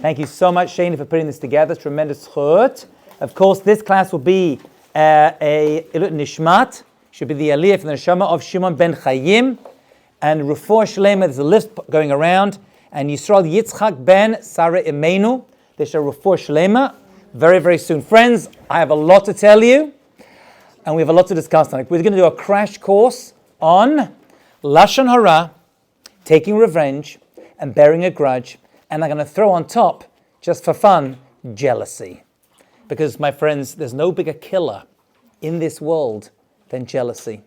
Thank you so much, Shani, for putting this together. Tremendous chut. Of course, this class will be a Ilut Nishmat. Should be the Aliyah from the Neshama of Shimon ben Chayim. And Refuah Shlema, there's a list going around. And Yisrael Yitzchak ben Sarah Imenu. There's a Refuah Shlema very, very soon. Friends, I have a lot to tell you. And we have a lot to discuss tonight. We're going to do a crash course on Lashon Harah, taking revenge, and bearing a grudge. And I'm going to throw on top, just for fun, jealousy. Because, my friends, there's no bigger killer in this world than jealousy.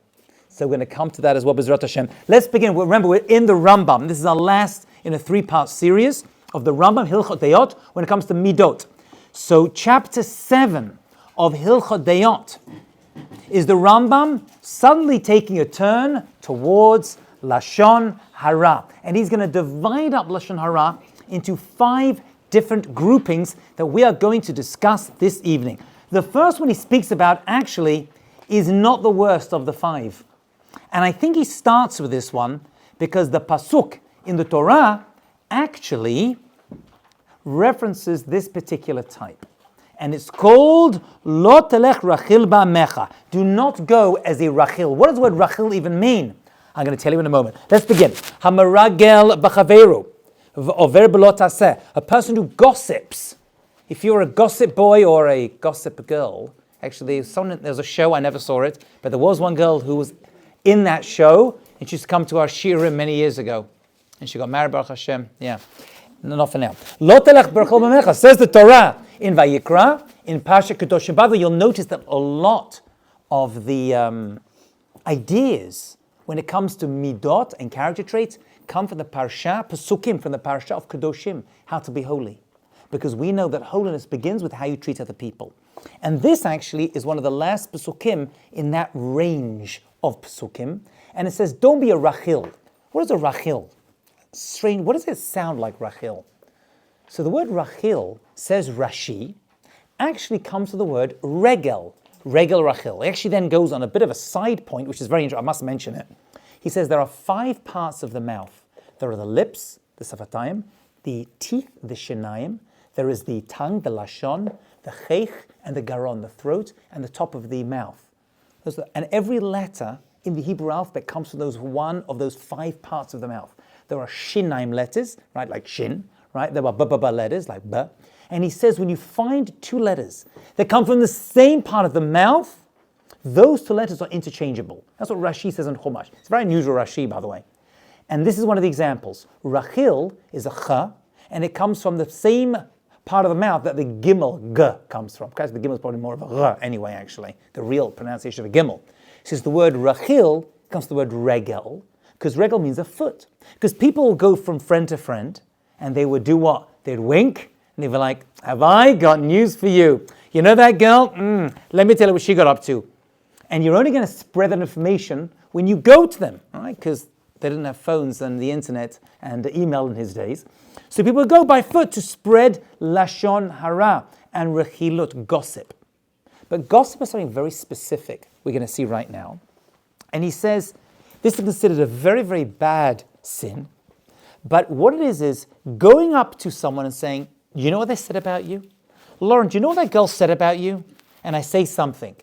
So we're going to come to that as well, B'ezrat Hashem. Let's begin. Remember, we're in the Rambam. This is our last in a 3-part series of the Rambam, Hilchot Deyot, when it comes to Midot. So chapter 7 of Hilchot Deyot is the Rambam suddenly taking a turn towards Lashon Harah. And he's going to divide up Lashon Harah into 5 different groupings that we are going to discuss this evening. The first one he speaks about actually is not the worst of the 5. And I think he starts with this one because the pasuk in the Torah actually references this particular type. And it's called Lo telech rachil ba'amecha. Do not go as a rachil. What does the word rachil even mean? I'm going to tell you in a moment. Let's begin. Hamaragel b'chaveru. A person who gossips. If you're a gossip boy or a gossip girl, actually there's a show, I never saw it, but there was one girl who was in that show, and she used to come to our shiurim many years ago. And she got married, Baruch Hashem. Yeah, not for now. Lo telech b'rachil b'amecha, says the Torah in Vayikra, in Parsha Kedoshim. By the way, you'll notice that a lot of the ideas when it comes to midot and character traits come from the parsha, pasukim from the parsha of Kedoshim, how to be holy. Because we know that holiness begins with how you treat other people. And this actually is one of the last pasukim in that range of pasukim. And it says, don't be a rachil. What is a rachil? Strange. What does it sound like, rachil? So the word rachil, says Rashi, actually comes from the word regel. Regel rachil. It actually then goes on a bit of a side point, which is very interesting. I must mention it. He says there are 5 parts of the mouth. There are the lips, the safatayim, the teeth, the shinayim. There is the tongue, the lashon, the cheich, and the garon, the throat, and the top of the mouth. And every letter in the Hebrew alphabet comes from one of those 5 parts of the mouth. There are shinayim letters, right, like shin, right? There are ba letters, like ba. And he says when you find 2 letters that come from the same part of the mouth, those 2 letters are interchangeable. That's what Rashi says in Chumash. It's very unusual Rashi, by the way. And this is one of the examples. Rachil is a ch, and it comes from the same part of the mouth that the gimel, g, comes from. Because the gimel is probably more of a r anyway, actually. The real pronunciation of a gimel. Since the word rachil comes from the word regel, because regel means a foot. Because people will go from friend to friend, and they would do what? They'd wink, and they'd be like, have I got news for you? You know that girl? Let me tell you what she got up to. And you're only going to spread that information when you go to them, right? Because they didn't have phones and the internet and email in his days. So people would go by foot to spread Lashon Harah and Rechilut, gossip. But gossip is something very specific we're going to see right now. And he says this is considered a very, very bad sin. But what it is going up to someone and saying, you know what they said about you? Lauren, do you know what that girl said about you? And I say something.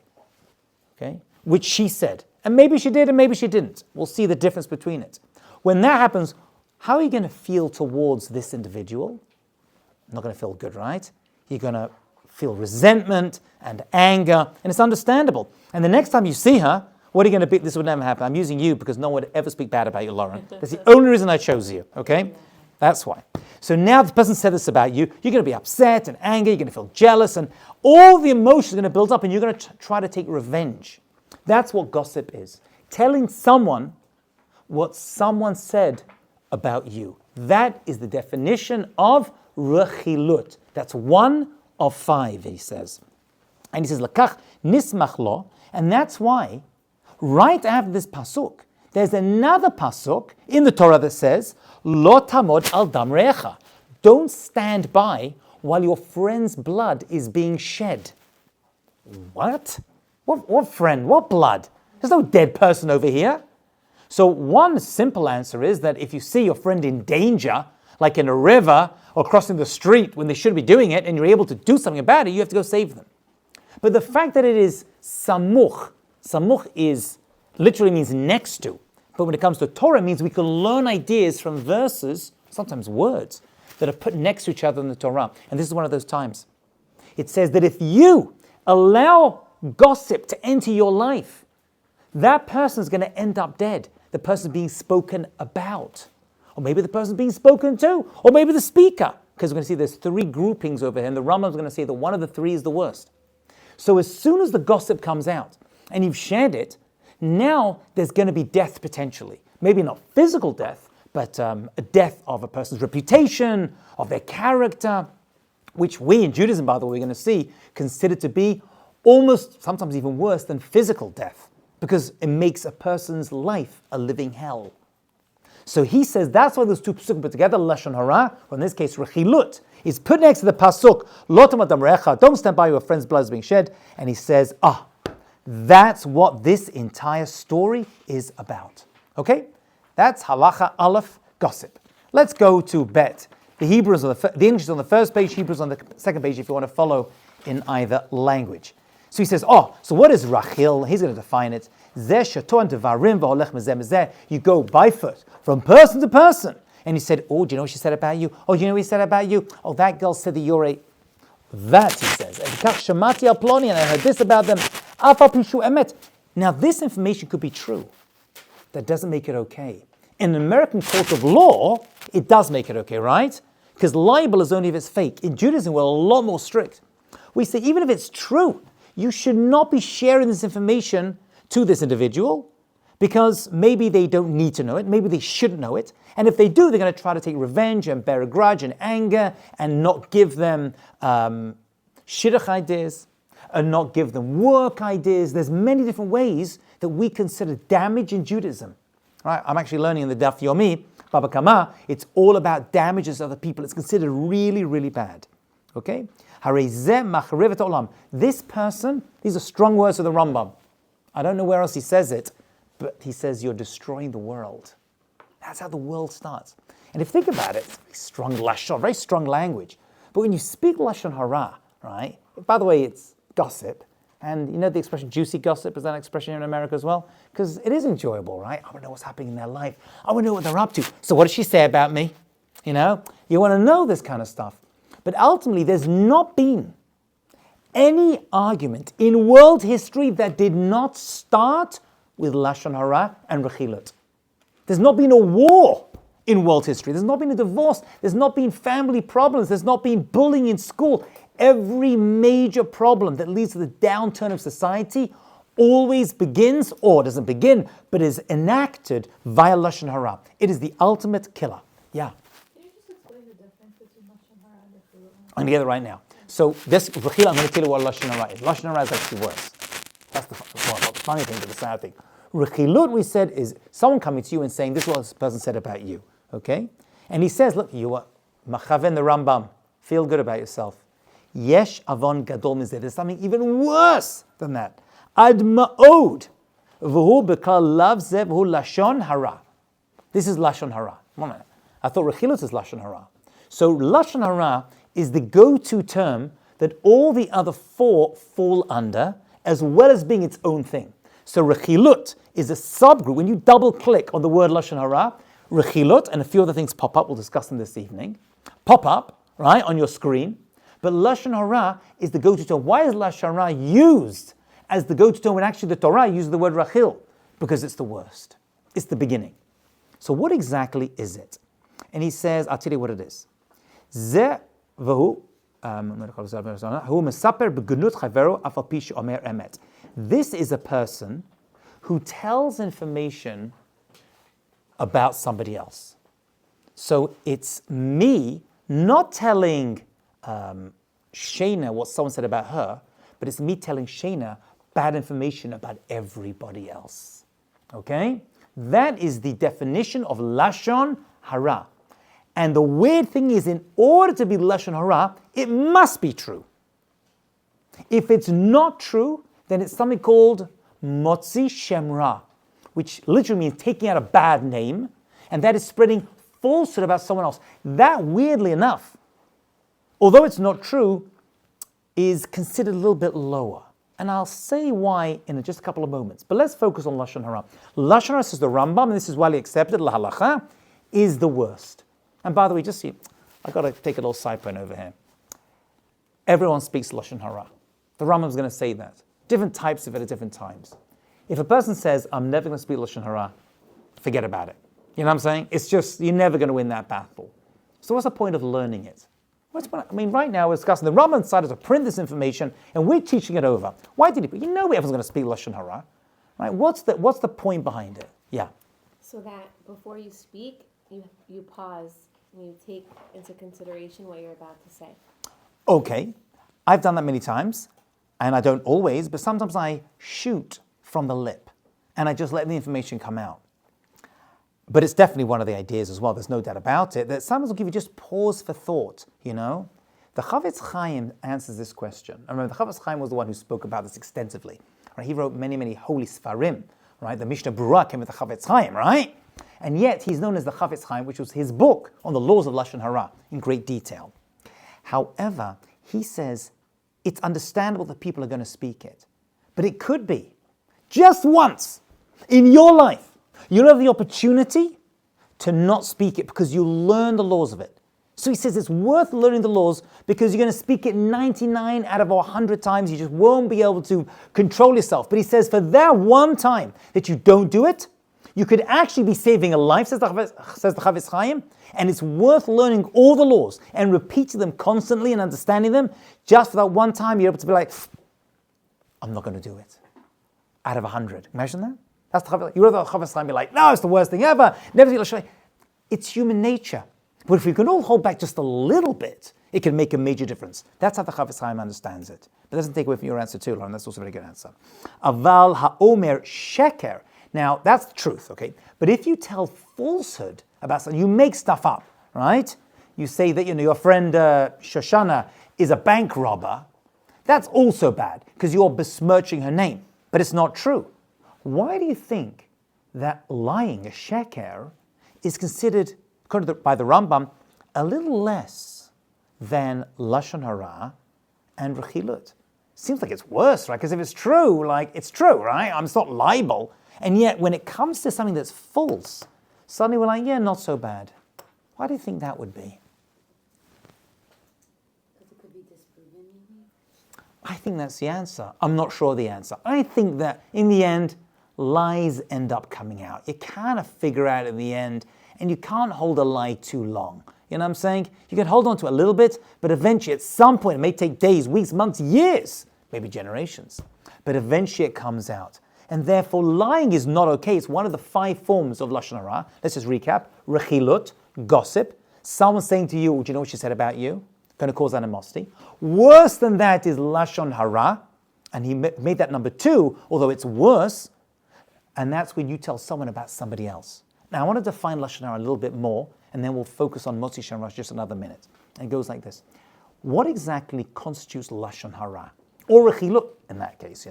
Okay, which she said. And maybe she did and maybe she didn't. We'll see the difference between it. When that happens, how are you going to feel towards this individual? Not going to feel good, right? You're going to feel resentment and anger, and it's understandable. And the next time you see her, what are you going to be? This would never happen. I'm using you because no one would ever speak bad about you, Lauren. That's the only reason I chose you, okay? That's why. So now the person said this about you, you're going to be upset and angry, you're going to feel jealous, and all the emotions are going to build up, and you're going to try to take revenge. That's what gossip is. Telling someone what someone said about you. That is the definition of rechilut. That's 1 of 5, he says. And he says, Lakach nismach lo, and that's why, right after this pasuk, there's another pasuk in the Torah that says, Lo tamod al dam re'echa. Don't stand by while your friend's blood is being shed. What? What friend? What blood? There's no dead person over here. So one simple answer is that if you see your friend in danger, like in a river or crossing the street when they shouldn't be doing it, and you're able to do something about it, you have to go save them. But the fact that it is samuch is literally means next to. But when it comes to Torah, it means we can learn ideas from verses, sometimes words, that are put next to each other in the Torah. And this is one of those times. It says that if you allow gossip to enter your life, that person is going to end up dead. The person being spoken about. Or maybe the person being spoken to. Or maybe the speaker. Because we're going to see there's three groupings over here, and the Rambam is going to say that one of the three is the worst. So as soon as the gossip comes out, and you've shared it, now there's going to be death potentially. Maybe not physical death, but a death of a person's reputation, of their character, which we in Judaism, by the way, we're going to see, consider to be almost, sometimes even worse than physical death, because it makes a person's life a living hell. So he says that's why those two pasukim put together, Lashon Harah, or in this case, Rechilut, is put next to the pasuk, Lotam Adam Recha, don't stand by your friend's blood is being shed, and he says, that's what this entire story is about. Okay? That's Halacha Aleph, gossip. Let's go to Bet. The Hebrews on the English is on the first page, Hebrews on the second page if you want to follow in either language. So he says, so what is Rachel? He's going to define it. You go by foot, from person to person. And he said, do you know what she said about you? Do you know what he said about you? That girl said that you're a... That, he says. And I heard this about them. Now, this information could be true. That doesn't make it okay. In an American court of law, it does make it okay, right? Because libel is only if it's fake. In Judaism, we're a lot more strict. We say, even if it's true, you should not be sharing this information to this individual because maybe they don't need to know it, maybe they shouldn't know it, and if they do, they're going to try to take revenge and bear a grudge and anger and not give them shidduch ideas and not give them work ideas. There's many different ways that we consider damage in Judaism. Right? I'm actually learning in the Daf Yomi, Baba Kama, it's all about damages of other people. It's considered really, really bad. Okay? This person, these are strong words of the Rambam. I don't know where else he says it, but he says you're destroying the world. That's how the world starts. And if you think about it, it's a very strong lashon, very strong language. But when you speak Lashon Harah, right? By the way, it's gossip. And you know the expression juicy gossip, is that an expression here in America as well? Because it is enjoyable, right? I want to know what's happening in their life. I want to know what they're up to. So what does she say about me? You know, you want to know this kind of stuff. But ultimately, there's not been any argument in world history that did not start with Lashon Harah and Rechilut. There's not been a war in world history. There's not been a divorce. There's not been family problems. There's not been bullying in school. Every major problem that leads to the downturn of society always begins, or doesn't begin, but is enacted via Lashon Harah. It is the ultimate killer. Yeah. Can you just explain the difference between Lashon Harah and Rechilut? I'm going to get it right now. So this Rechilut, I'm going to tell you what Lashon Harah is. Lashon Harah is actually worse. That's the funny thing, but the sad thing. Rechilut, we said, is someone coming to you and saying, this is what this person said about you. Okay? And he says, look, you are machaven the Rambam. Feel good about yourself. Yesh avon gadol mizeh. There's something even worse than that. Ad ma'od. V'hu b'kal lav zeh v'hu Lashon Harah. This is Lashon Harah. 1 minute. I thought Rechilut is Lashon Harah. So Lashon Harah is the go-to term that all the other four fall under, as well as being its own thing. So Rechilut is a subgroup. When you double-click on the word Lashon Harah, Rechilut, and a few other things pop up, we'll discuss them this evening, pop up, right, on your screen. But Lashon Harah is the go-to term. Why is Lashon Harah used as the go-to term when actually the Torah uses the word Rachil? Because it's the worst. It's the beginning. So what exactly is it? And he says, I'll tell you what it is. Zeh v'hu, this is a person who tells information about somebody else. So it's me not telling Shayna what someone said about her, but it's me telling Shayna bad information about everybody else. Okay? That is the definition of Lashon Harah. And the weird thing is, in order to be Lashon Harah, it must be true. If it's not true, then it's something called Motzi Shem Ra, which literally means taking out a bad name, and that is spreading falsehood about someone else. That, weirdly enough, although it's not true, is considered a little bit lower. And I'll say why in just a couple of moments. But let's focus on Lashon Harah. Lashon Harah, says the Rambam, and this is widely accepted, la halacha, is the worst. And by the way, just see, I've got to take a little side point over here. Everyone speaks Lashon Harah. The Rambam's going to say that. Different types of it at different times. If a person says, I'm never going to speak Lashon Harah, forget about it. You know what I'm saying? It's just, you're never going to win that battle. So what's the point of learning it? Right now we're discussing, the Rambam decided to print this information and we're teaching it over. Why did he? You know everyone's going to speak Lashon Harah. Right? What's the point behind it? Yeah. So that before you speak, you pause and you take into consideration what you're about to say. Okay. I've done that many times, and I don't always, but sometimes I shoot from the lip and I just let the information come out. But it's definitely one of the ideas as well, there's no doubt about it, that sometimes will give you just pause for thought, you know? The Chavetz Chaim answers this question. I remember the Chavetz Chaim was the one who spoke about this extensively. Right? He wrote many, many holy Sfarim, right? The Mishnah Berurah came with the Chavetz Chaim, right? And yet he's known as the Chavetz Chaim, which was his book on the laws of Lashon Harah in great detail. However, he says it's understandable that people are going to speak it. But it could be, just once in your life, you'll have the opportunity to not speak it because you'll learn the laws of it. So he says it's worth learning the laws because you're going to speak it 99 out of 100 times. You just won't be able to control yourself. But he says for that one time that you don't do it, you could actually be saving a life, says the Chavetz Chaim, and it's worth learning all the laws and repeating them constantly and understanding them. Just for that one time, you're able to be like, I'm not going to do it. Out of 100. Imagine that? That's the you read the Chavetz Chaim, be like, no, it's the worst thing ever. Never see Lashon. It's human nature. But if we can all hold back just a little bit, it can make a major difference. That's how the Chavetz Chaim understands it. But it doesn't take away from your answer too, Lauren. That's also a very good answer. Aval ha'omer sheker. Now, that's the truth, okay? But if you tell falsehood about something, you make stuff up, right? You say that, your friend Shoshana is a bank robber. That's also bad, because you're besmirching her name. But it's not true. Why do you think that lying, a sheker, is considered, by the Rambam, a little less than Lashon Harah and Rechilut? Seems like it's worse, right? Because if it's true, it's true, right? It's not libel. And yet, when it comes to something that's false, suddenly we're like, yeah, not so bad. Why do you think that would be? Because it could be disproven, maybe? I think that's the answer. I'm not sure the answer. I think that, in the end, lies end up coming out. You kind of figure out in the end, and you can't hold a lie too long. You know what I'm saying? You can hold on to it a little bit, but eventually, at some point, it may take days, weeks, months, years, maybe generations. But eventually it comes out. And therefore, lying is not okay. It's one of the 5 forms of Lashon Harah. Let's just recap. Rechilut, gossip. Someone saying to you, do you know what she said about you? Going to cause animosity. Worse than that is Lashon Harah. And he made that number 2, although it's worse. And that's when you tell someone about somebody else. Now, I want to define Lashon Harah a little bit more, and then we'll focus on Motzi Shem Rosh just another minute. And it goes like this. What exactly constitutes Lashon Harah? Or Rechilut, in that case,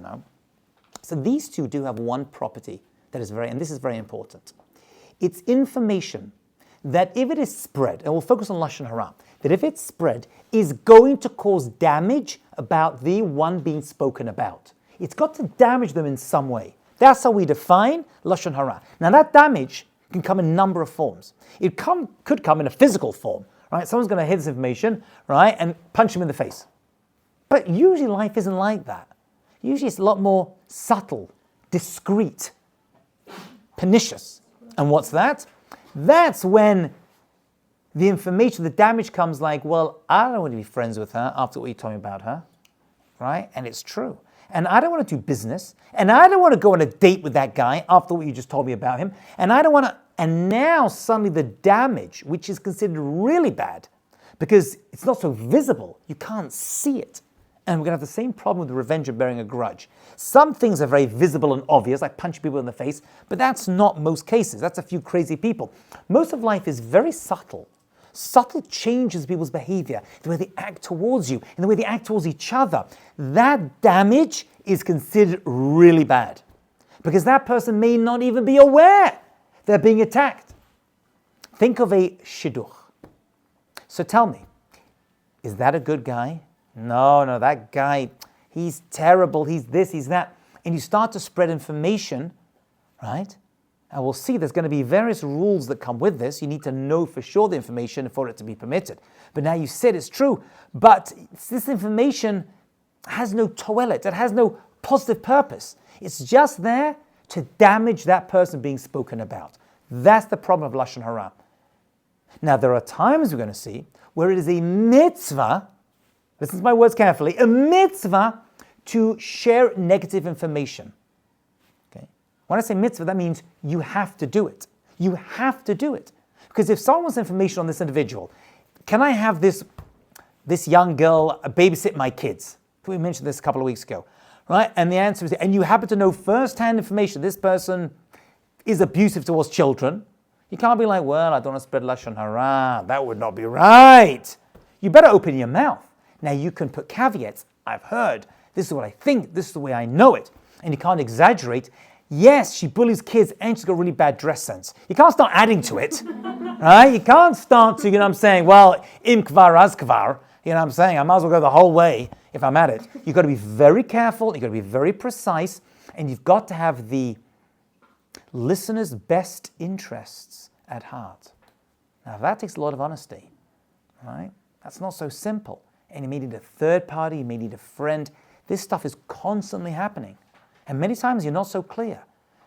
So these two do have one property that is and this is very important. It's information that if it is spread, and we'll focus on Lashon Harah, that if it's spread, is going to cause damage about the one being spoken about. It's got to damage them in some way. That's how we define Lashon Harah. Now that damage can come in a number of forms. It could come in a physical form, right? Someone's going to hear this information, right, and punch him in the face. But usually life isn't like that. Usually it's a lot more subtle, discreet, pernicious. And what's that? That's when the information, the damage comes like, well, I don't want to be friends with her after what you told me about her, right? And it's true. And I don't want to do business. And I don't want to go on a date with that guy after what you just told me about him. And I don't want to, and now suddenly the damage, which is considered really bad, because it's not so visible, you can't see it. And we're going to have the same problem with the revenge of bearing a grudge. Some things are very visible and obvious, like punching people in the face, but that's not most cases. That's a few crazy people. Most of life is very subtle. Subtle changes people's behavior, the way they act towards you, and the way they act towards each other. That damage is considered really bad, because that person may not even be aware they're being attacked. Think of a shidduch. So tell me, is that a good guy? No, that guy, he's terrible, he's this, he's that. And you start to spread information, right? And we'll see there's going to be various rules that come with this. You need to know for sure the information for it to be permitted. But now you said it's true, but this information has no toilet, it has no positive purpose. It's just there to damage that person being spoken about. That's the problem of Lashon Harah. Now, there are times we're going to see where it is a mitzvah, listen to my words carefully, a mitzvah to share negative information. Okay? When I say mitzvah, that means you have to do it. You have to do it. Because if someone wants information on this individual, can I have this young girl babysit my kids? We mentioned this a couple of weeks ago, right? And the answer is, and you happen to know first-hand information, this person is abusive towards children. You can't be like, well, I don't want to spread Lashon Harah. That would not be right. You better open your mouth. Now, you can put caveats. I've heard. This is what I think. This is the way I know it. And you can't exaggerate. Yes, she bullies kids and she's got really bad dress sense. You can't start adding to it. Right? You can't start to, well, im kvar az kvar. I'm saying? I might as well go the whole way if I'm at it. You've got to be very careful. You've got to be very precise. And you've got to have the listener's best interests at heart. Now that takes a lot of honesty, right? That's not so simple. And you may need a third party, you may need a friend. This stuff is constantly happening. And many times you're not so clear.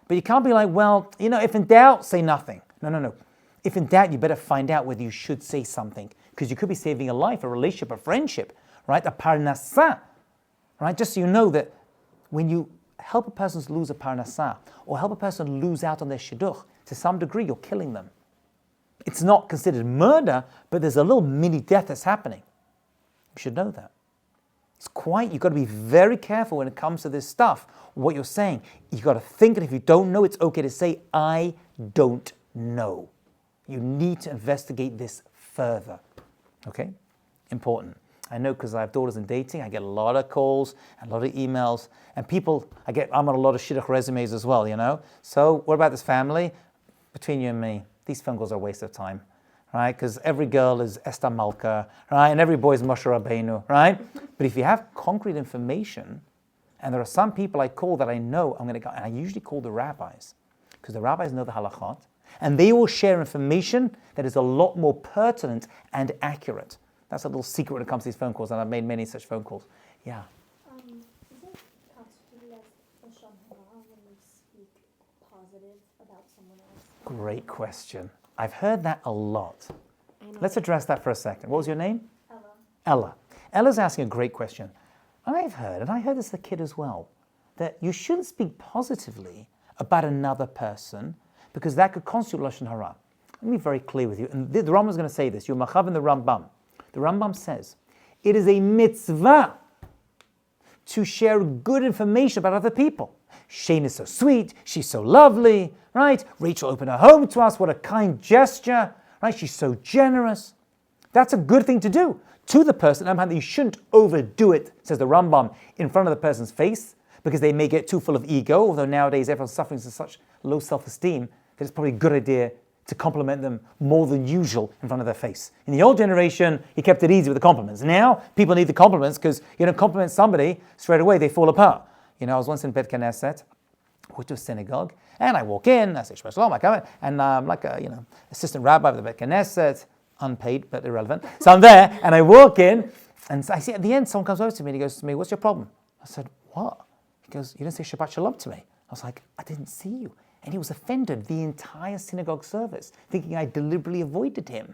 But you can't be like, well, if in doubt, say nothing. No. If in doubt, you better find out whether you should say something. Because you could be saving a life, a relationship, a friendship, right? A parnasah, right? Just so you know that when you help a person lose a parnasah, or help a person lose out on their shidduch, to some degree you're killing them. It's not considered murder, but there's a little mini death that's happening. You should know that. You've got to be very careful when it comes to this stuff, what you're saying. You've got to think, and if you don't know, it's okay to say, I don't know. You need to investigate this further. Okay? Important. I know because I have daughters in dating, I get a lot of calls and a lot of emails, and I'm on a lot of shidduch resumes as well, So what about this family? Between you and me, these phone calls are a waste of time, right? Because every girl is Esther Malka, right? And every boy is Moshe Rabbeinu, right? But if you have concrete information, and there are some people I call that I know I'm going to go, and I usually call the rabbis, because the rabbis know the halachot, and they will share information that is a lot more pertinent and accurate. That's a little secret when it comes to these phone calls, and I've made many such phone calls. Yeah. Is it constituted as Lashon Harah when we speak positive about someone else? Great question. I've heard that a lot. Let's address that for a second. What was your name? Ella. Ella's asking a great question. I've heard, and I heard this as a kid as well, that you shouldn't speak positively about another person because that could constitute Lashon Harah. Let me be very clear with you. And the Rambam is going to say this. You're machav in the Rambam. The Rambam says, it is a mitzvah to share good information about other people. Shane is so sweet, she's so lovely, right? Rachel opened her home to us, what a kind gesture, right? She's so generous. That's a good thing to do to the person. And you shouldn't overdo it, says the Rambam, in front of the person's face, because they may get too full of ego, although nowadays everyone's suffering from such low self-esteem that it's probably a good idea to compliment them more than usual in front of their face. In the old generation, he kept it easy with the compliments. Now, people need the compliments because you don't compliment somebody, straight away they fall apart. I was once in Bet Knesset, went to a synagogue, and I walk in, I say, Shema Shalom, I come in, and I'm like a, assistant rabbi of the Bet Knesset, unpaid but irrelevant. So I'm there, and I walk in, and I see at the end, someone comes over to me, and he goes to me, what's your problem? I said, what? He goes, you didn't say Shabbat Shalom to me. I was like, I didn't see you. And he was offended the entire synagogue service, thinking I deliberately avoided him.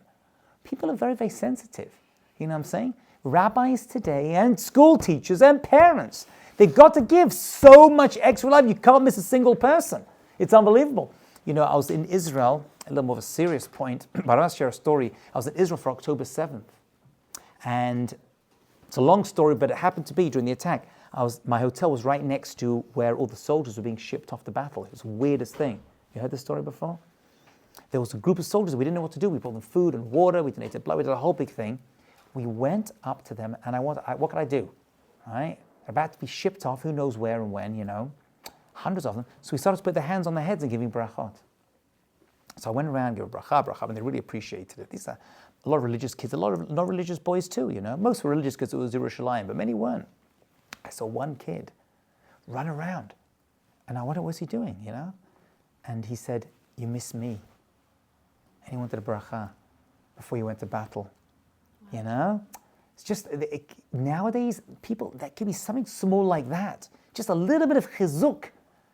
People are very, very sensitive. You know what I'm saying? Rabbis today and school teachers and parents, they've got to give so much extra love. You can't miss a single person. It's unbelievable. I was in Israel, a little more of a serious point, but I'll share a story. I was in Israel for October 7th. And it's a long story, but it happened to be during the attack. My hotel was right next to where all the soldiers were being shipped off to battle. It was the weirdest thing. You heard this story before? There was a group of soldiers, we didn't know what to do. We brought them food and water, we donated blood, we did a whole big thing. We went up to them, and what could I do? Right? They're about to be shipped off, who knows where and when, hundreds of them. So we started to put their hands on their heads and giving brachot. So I went around, gave a bracha, and they really appreciated it. These are a lot of religious kids, a lot of not religious boys too, Most were religious because it was Yerushalayim, but many weren't. I saw one kid run around, and I wondered, what's he doing, And he said, you miss me. And he wanted a bracha before he went to battle, It's just, nowadays, people, that could be something small like that. Just a little bit of chizuk.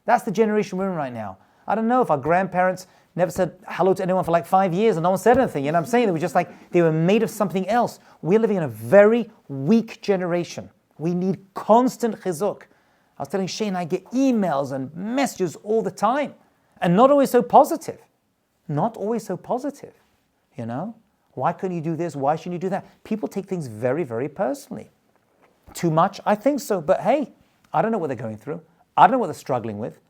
That's the generation we're in right now. I don't know if our grandparents never said hello to anyone for like 5 years and no one said anything. I'm saying? They were just like, they were made of something else. We're living in a very weak generation. We need constant chizuk. I was telling Shane, I get emails and messages all the time. And not always so positive. Not always so positive, Why couldn't you do this? Why shouldn't you do that? People take things very, very personally. Too much? I think so. But hey, I don't know what they're going through. I don't know what they're struggling with.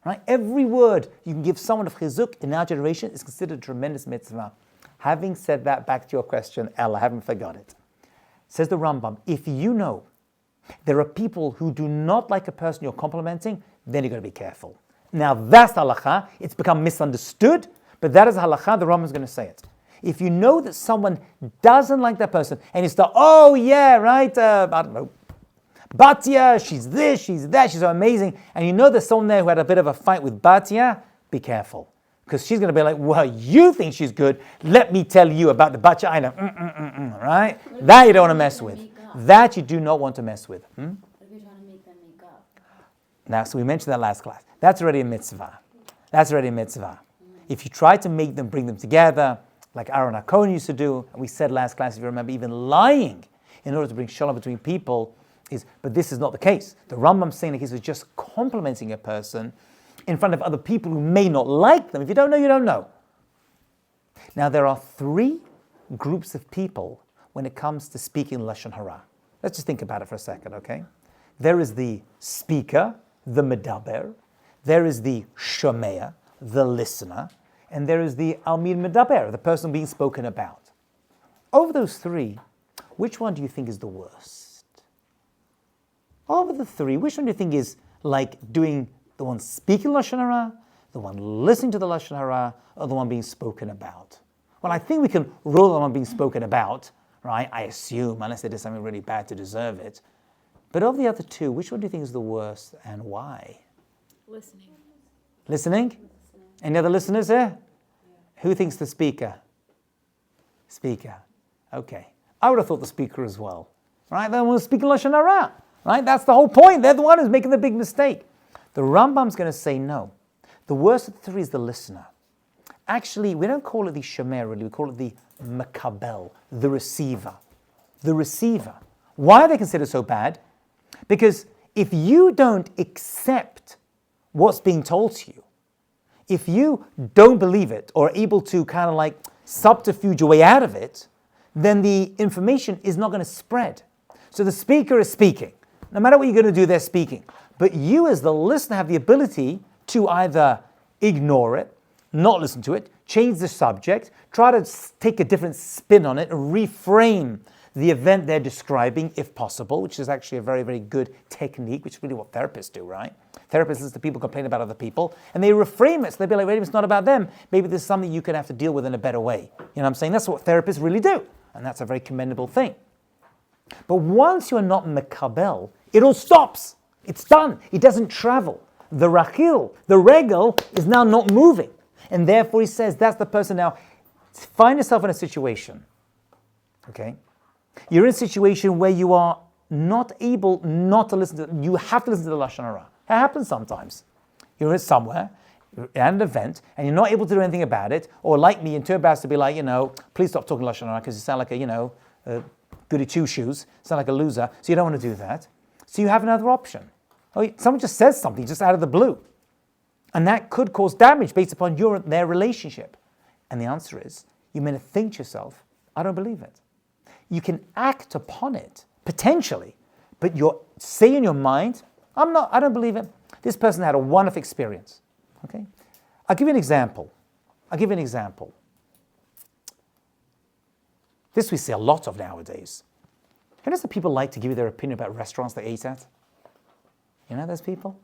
Right? Every word you can give someone of chizuk in our generation is considered a tremendous mitzvah. Having said that, back to your question, Ella, I haven't forgot it. Says the Rambam, if you know there are people who do not like a person you're complimenting, then you've got to be careful. Now that's halakha. It's become misunderstood, but that is halakha. The Rambam is going to say it. If you know that someone doesn't like that person, and you start, oh yeah, right, I don't know, Batya, she's this, she's that, she's so amazing, and you know there's someone there who had a bit of a fight with Batya, be careful. Because she's going to be like, well, you think she's good, let me tell you about the Batya I know, right? That you don't want to mess with. That you do not want to mess with. If you're trying to make them make up. Now, so we mentioned that last class. That's already a mitzvah. That's already a mitzvah. If you try to make them, bring them together, like Aaron HaKohen used to do, and we said last class, if you remember, even lying in order to bring shalom between people, but this is not the case. The Rambam's saying that he was just complimenting a person in front of other people who may not like them. If you don't know, you don't know. Now, there are 3 groups of people when it comes to speaking Lashon Harah. Let's just think about it for a second, okay? There is the speaker, the medaber. There is the shomea, the listener. And there is the almid medaber, the person being spoken about. Over those 3, which one do you think is the worst? Over the 3, which one do you think is like doing the one speaking Lashon Harah, the one listening to the Lashon Harah, or the one being spoken about? Well, I think we can rule the one being spoken about, right? I assume, unless they did something really bad to deserve it. But of the other 2, which one do you think is the worst and why? Listening. Listening? Any other listeners here? Yeah. Who thinks the speaker? Speaker. Okay. I would have thought the speaker as well. Right? The one who's speaking Lashon Harah. Right? That's the whole point. They're the one who's making the big mistake. The Rambam's going to say no. The worst of the 3 is the listener. Actually, we don't call it the shomer really. We call it the makabel, the receiver. The receiver. Why are they considered so bad? Because if you don't accept what's being told to you, if you don't believe it or are able to kind of like subterfuge your way out of it, then the information is not going to spread. So the speaker is speaking. No matter what you're going to do, they're speaking. But you as the listener have the ability to either ignore it, not listen to it, change the subject, try to take a different spin on it, and reframe the event they're describing if possible, which is actually a very, very good technique, which is really what therapists do, right? Therapists listen to people complain about other people, and they reframe it. So they'll be like, wait, it's not about them. Maybe there's something you could have to deal with in a better way. You know what I'm saying? That's what therapists really do. And that's a very commendable thing. But once you are not mekabel, it all stops. It's done. It doesn't travel. The rachil, the regel, is now not moving. And therefore he says, that's the person now. Find yourself in a situation, okay? You're in a situation where you are not able not to listen to, you have to listen to the Lashon Harah. It happens sometimes. You're somewhere, you're at an event, and you're not able to do anything about it, or like me, and too embarrassed to be like, please stop talking Lashon Harah, because you sound like a, goody two-shoes, sound like a loser, so you don't want to do that. So you have another option. Someone just says something just out of the blue. And that could cause damage based upon their relationship. And the answer is, you may think to yourself, I don't believe it. You can act upon it, potentially, but you're say in your mind, I don't believe it. This person had a wonderful experience. Okay? I'll give you an example. This we see a lot of nowadays. You know, people like to give you their opinion about restaurants they ate at? You know those people?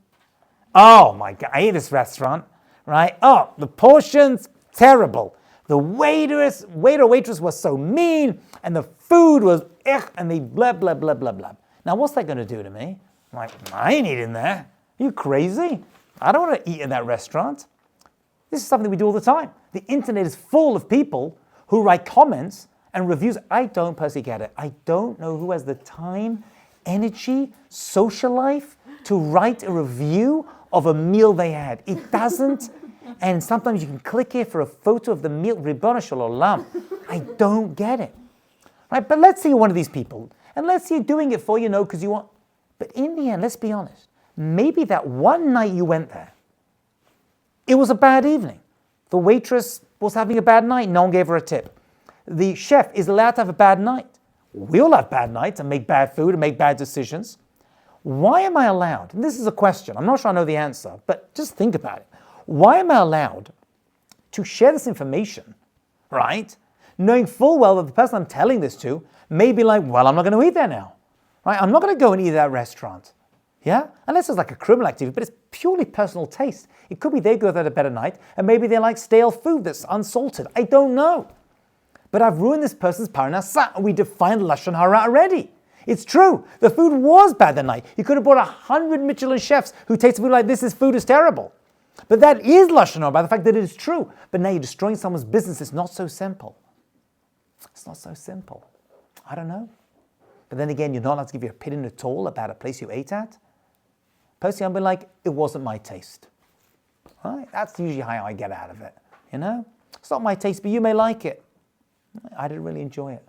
Oh my God, I ate this restaurant, right? Oh, the portions, terrible. The waiter or waitress was so mean, and the food was and they blah, blah, blah, blah, blah. Now, what's that going to do to me? I'm like, I ain't eating there. Are you crazy? I don't want to eat in that restaurant. This is something we do all the time. The internet is full of people who write comments and reviews. I don't personally get it. I don't know who has the time, energy, social life to write a review of a meal they had. It doesn't. And sometimes you can click here for a photo of the meal. Ribbon shel olam. I don't get it. Right? But let's say you're one of these people. And let's say you're doing it for, because you want. But in the end, let's be honest. Maybe that one night you went there, it was a bad evening. The waitress was having a bad night. No one gave her a tip. The chef is allowed to have a bad night. We all have bad nights and make bad food and make bad decisions. Why am I allowed? And this is a question. I'm not sure I know the answer, but just think about it. Why am I allowed to share this information, right? Knowing full well that the person I'm telling this to may be like, well, I'm not going to eat there now. Right? I'm not going to go and eat at that restaurant. Yeah? Unless it's like a criminal activity, but it's purely personal taste. It could be they go there at a better night, and maybe they like stale food that's unsalted. I don't know. But I've ruined this person's parnassah, and we defined Lashon Harah already. It's true. The food was bad that night. You could have brought 100 Michelin chefs who tasted food like this food is terrible. But that is Lashon Harah by the fact that it is true. But now you're destroying someone's business. It's not so simple. It's not so simple. I don't know. But then again, you're not allowed to give your opinion at all about a place you ate at. Personally, I'll be like, it wasn't my taste. Right? That's usually how I get out of it. It's not my taste, but you may like it. I didn't really enjoy it.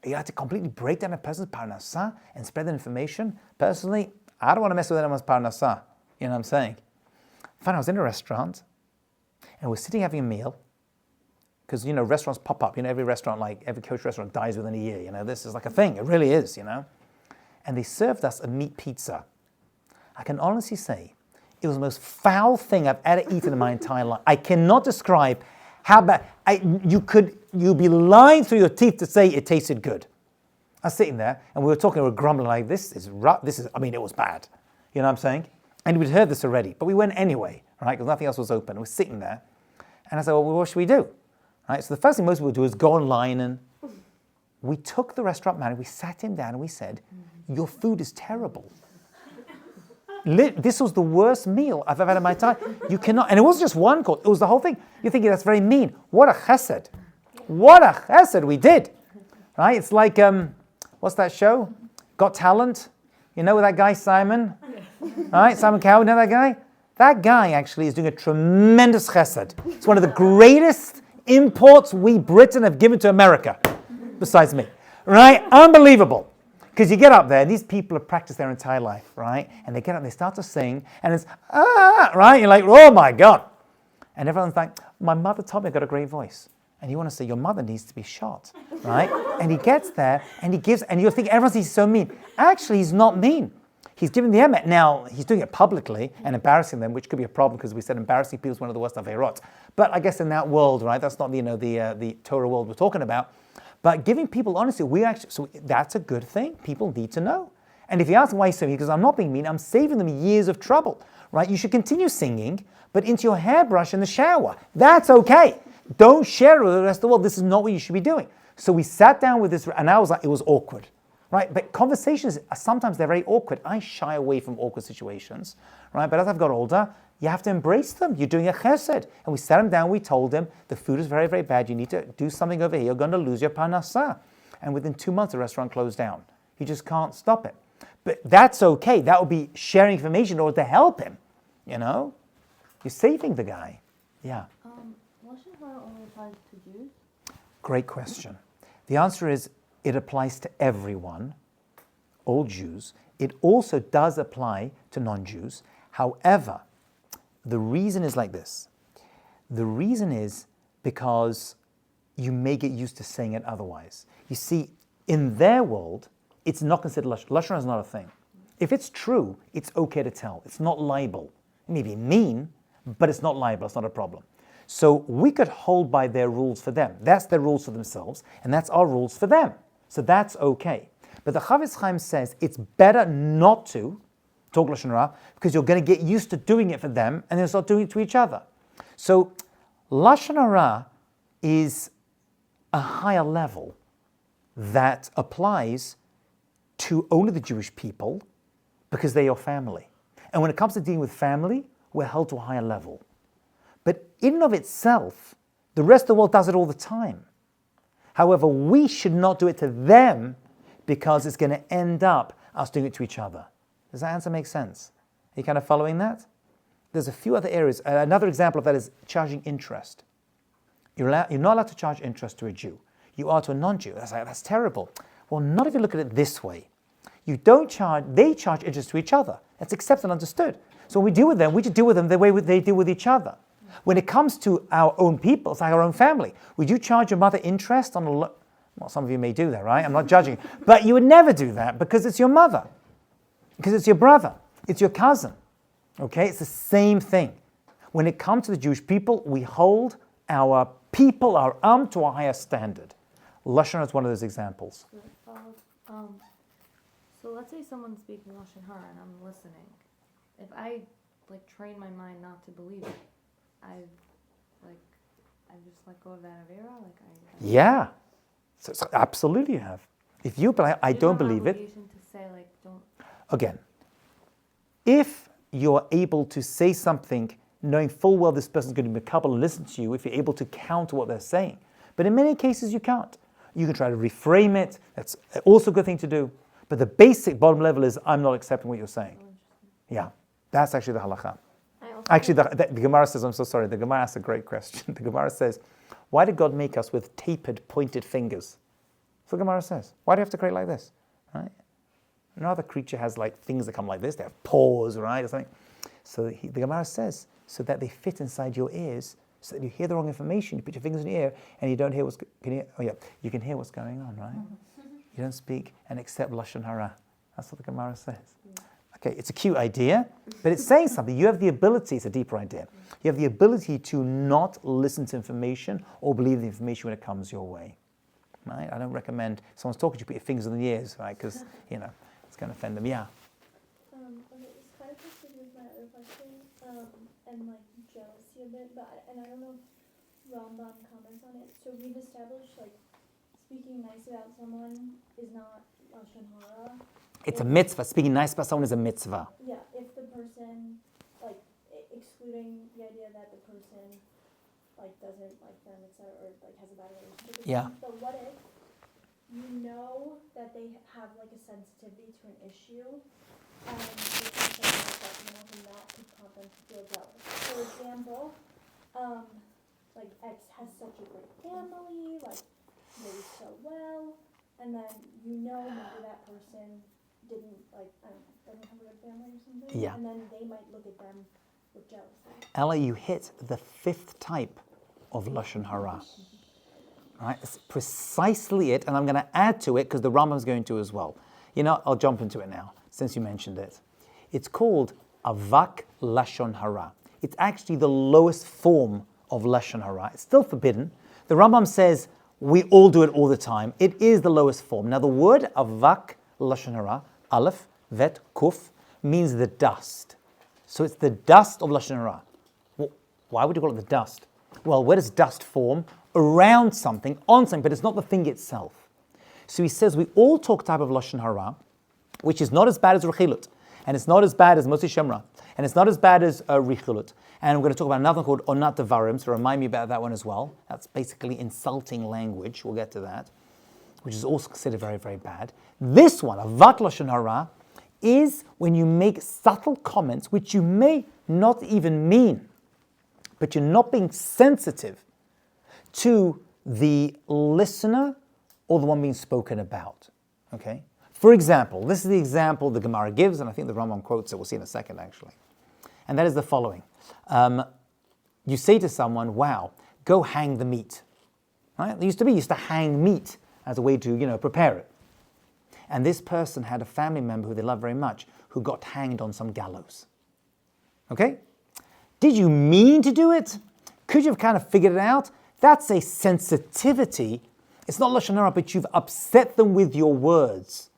You have to completely break down a person's parnassah and spread that information. Personally, I don't want to mess with anyone's parnassah. You know what I'm saying? I was in a restaurant, and we're sitting having a meal, because, restaurants pop up. Every restaurant, like every kosher restaurant dies within a year. This is like a thing. It really is, And they served us a meat pizza. I can honestly say it was the most foul thing I've ever eaten in my entire life. I cannot describe how bad. You'd be lying through your teeth to say it tasted good. I was sitting there, and we were grumbling like, this is, it was bad. You know what I'm saying? And we'd heard this already, but we went anyway, right? Because nothing else was open. We're sitting there, and I said, well, what should we do? Right? So the first thing most people do is go online, and we took the restaurant manager, we sat him down, and we said, your food is terrible. This was the worst meal I've ever had in my time. You cannot, and it wasn't just one course, it was the whole thing. You're thinking that's very mean. What a chesed. What a chesed we did. Right? It's like, what's that show? Got Talent? With that guy, Simon? Right? Simon Cowell, that guy? That guy actually is doing a tremendous chesed. It's one of the greatest imports we Britain have given to America, besides me. Right? Unbelievable. Because you get up there, these people have practiced their entire life, right? And they get up and they start to sing, and it's, right? You're like, oh my God. And everyone's like, my mother told me I got a great voice. And you want to say, your mother needs to be shot, right? And he gets there, and he gives, and you'll think everyone thinks he's so mean. Actually, he's not mean. He's giving the emet. Now, he's doing it publicly and embarrassing them, which could be a problem, because we said embarrassing people is one of the worst averot. But I guess in that world, right, that's not the Torah world we're talking about. But giving people honesty, so that's a good thing. People need to know. And if you ask why he's saying, because I'm not being mean, I'm saving them years of trouble, right? You should continue singing, but into your hairbrush in the shower. That's okay. Don't share it with the rest of the world. This is not what you should be doing. So we sat down with this, and I was like, it was awkward, right? But conversations, sometimes they're very awkward. I shy away from awkward situations, right? But as I've got older, you have to embrace them. You're doing a chesed. And we sat him down, we told him, the food is very, very bad. You need to do something over here. You're going to lose your parnassah. And within 2 months, the restaurant closed down. You just can't stop it. But that's okay. That would be sharing information in order to help him. You're saving the guy. Yeah. Lashon Harah only applies to Jews? Great question. The answer is it applies to everyone, all Jews. It also does apply to non-Jews. However, the reason is like this. The reason is because you may get used to saying it otherwise. You see, in their world, it's not considered Lashon. Lashon is not a thing. If it's true, it's okay to tell. It's not libel. It may be mean, but it's not libel. It's not a problem. So we could hold by their rules for them. That's their rules for themselves, and that's our rules for them. So that's okay. But the Chavetz Chaim says it's better not to talk Lashon Harah, because you're going to get used to doing it for them, and then start doing it to each other. So Lashon Harah is a higher level that applies to only the Jewish people because they're your family. And when it comes to dealing with family, we're held to a higher level. But in and of itself, the rest of the world does it all the time. However, we should not do it to them because it's going to end up us doing it to each other. Does that answer make sense? Are you kind of following that? There's a few other areas. Another example of that is charging interest. You're not allowed to charge interest to a Jew. You are to a non-Jew. That's terrible. Well, not if you look at it this way. They charge interest to each other. That's accepted and understood. So when we deal with them, we just deal with them the way they deal with each other. When it comes to our own people, it's like our own family. Would you charge your mother interest on well, some of you may do that, right? I'm not judging. But you would never do that because it's your mother. Because it's your brother. It's your cousin. Okay? It's the same thing. When it comes to the Jewish people, we hold our people, our to a higher standard. Lashon is one of those examples. So let's say someone's speaking Lashon Harah and I'm listening. If I train my mind not to believe it, I just let go of that avera. Yeah, so absolutely you have. If you, but I don't believe it. To say don't. Again, if you're able to say something knowing full well this person's going to be couple and listen to you, if you're able to counter what they're saying, but in many cases you can't. You can try to reframe it. That's also a good thing to do. But the basic bottom level is I'm not accepting what you're saying. Yeah, that's actually the halakha. Actually, the Gemara says, I'm so sorry, the Gemara asks a great question. The Gemara says, why did God make us with tapered, pointed fingers? So the Gemara says, why do you have to create like this? Right? No other creature has things that come like this. They have paws, right, or something. So the Gemara says, so that they fit inside your ears, so that you hear the wrong information, you put your fingers in your ear, and you don't hear you can hear what's going on, right? You don't speak and accept Lashon Harah. That's what the Gemara says. Okay, it's a cute idea, but it's saying something. You have the ability, it's a deeper idea. You have the ability to not listen to information or believe the information when it comes your way. Right? I don't recommend someone's talking to you, put your fingers in the ears, right? Because, it's going to offend them. Yeah. Okay, it's kind of connected with my other question, and jealousy a bit, and I don't know if Rambam comments on it. So we've established speaking nice about someone is not Lashon Harah. It's a mitzvah. Speaking nice about someone is a mitzvah. Yeah, if the person, excluding the idea that the person, doesn't like them, etc., or, has a bad relationship with them. But what if you know that they have, a sensitivity to an issue, and you can say that, and that could cause them to feel jealous. For example, X has such a great family, raised so well, and then maybe that person didn't doesn't have a good family or something. Yeah. And then they might look at them with jealousy. Ella, you hit the fifth type of Lashon Harah. Right? That's precisely it, and I'm going to add to it because the Rambam's going to as well. I'll jump into it now since you mentioned it. It's called Avak Lashon Harah. It's actually the lowest form of Lashon Harah. It's still forbidden. The Rambam says we all do it all the time. It is the lowest form. Now the word Avak Lashon Harah, Aleph, Vet, Kuf, means the dust. So it's the dust of Lashon Harah. Well, why would you call it the dust? Well, where does dust form? Around something, on something, but it's not the thing itself. So he says we all talk type of Lashon Harah, which is not as bad as Rechilut, and it's not as bad as Moshe Shemra, and it's not as bad as Rechilut. And we're going to talk about another one called Onat Devarim, so remind me about that one as well. That's basically insulting language. We'll get to that, which is also considered very, very bad. This one, Avak Lashon Harah, is when you make subtle comments which you may not even mean, but you're not being sensitive to the listener or the one being spoken about. Okay? For example, this is the example the Gemara gives, and I think the Rambam quotes it. We'll see in a second, actually. And that is the following. You say to someone, wow, go hang the meat. Right? They used to hang meat as a way to, prepare it. And this person had a family member who they love very much who got hanged on some gallows. Okay? Did you mean to do it? Could you have kind of figured it out? That's a sensitivity. It's not Lashon Harah, but you've upset them with your words.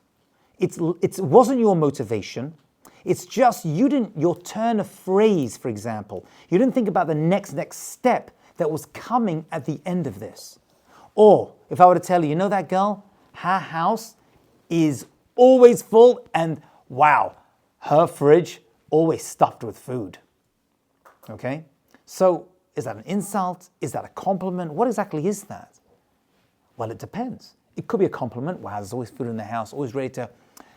It wasn't your motivation. It's just your turn of phrase, for example. You didn't think about the next step that was coming at the end of this. Or if I were to tell you, you know that girl, her house is always full and wow, her fridge always stuffed with food. Okay? So is that an insult? Is that a compliment? What exactly is that? Well, it depends. It could be a compliment. Wow, there's always food in the house, always ready to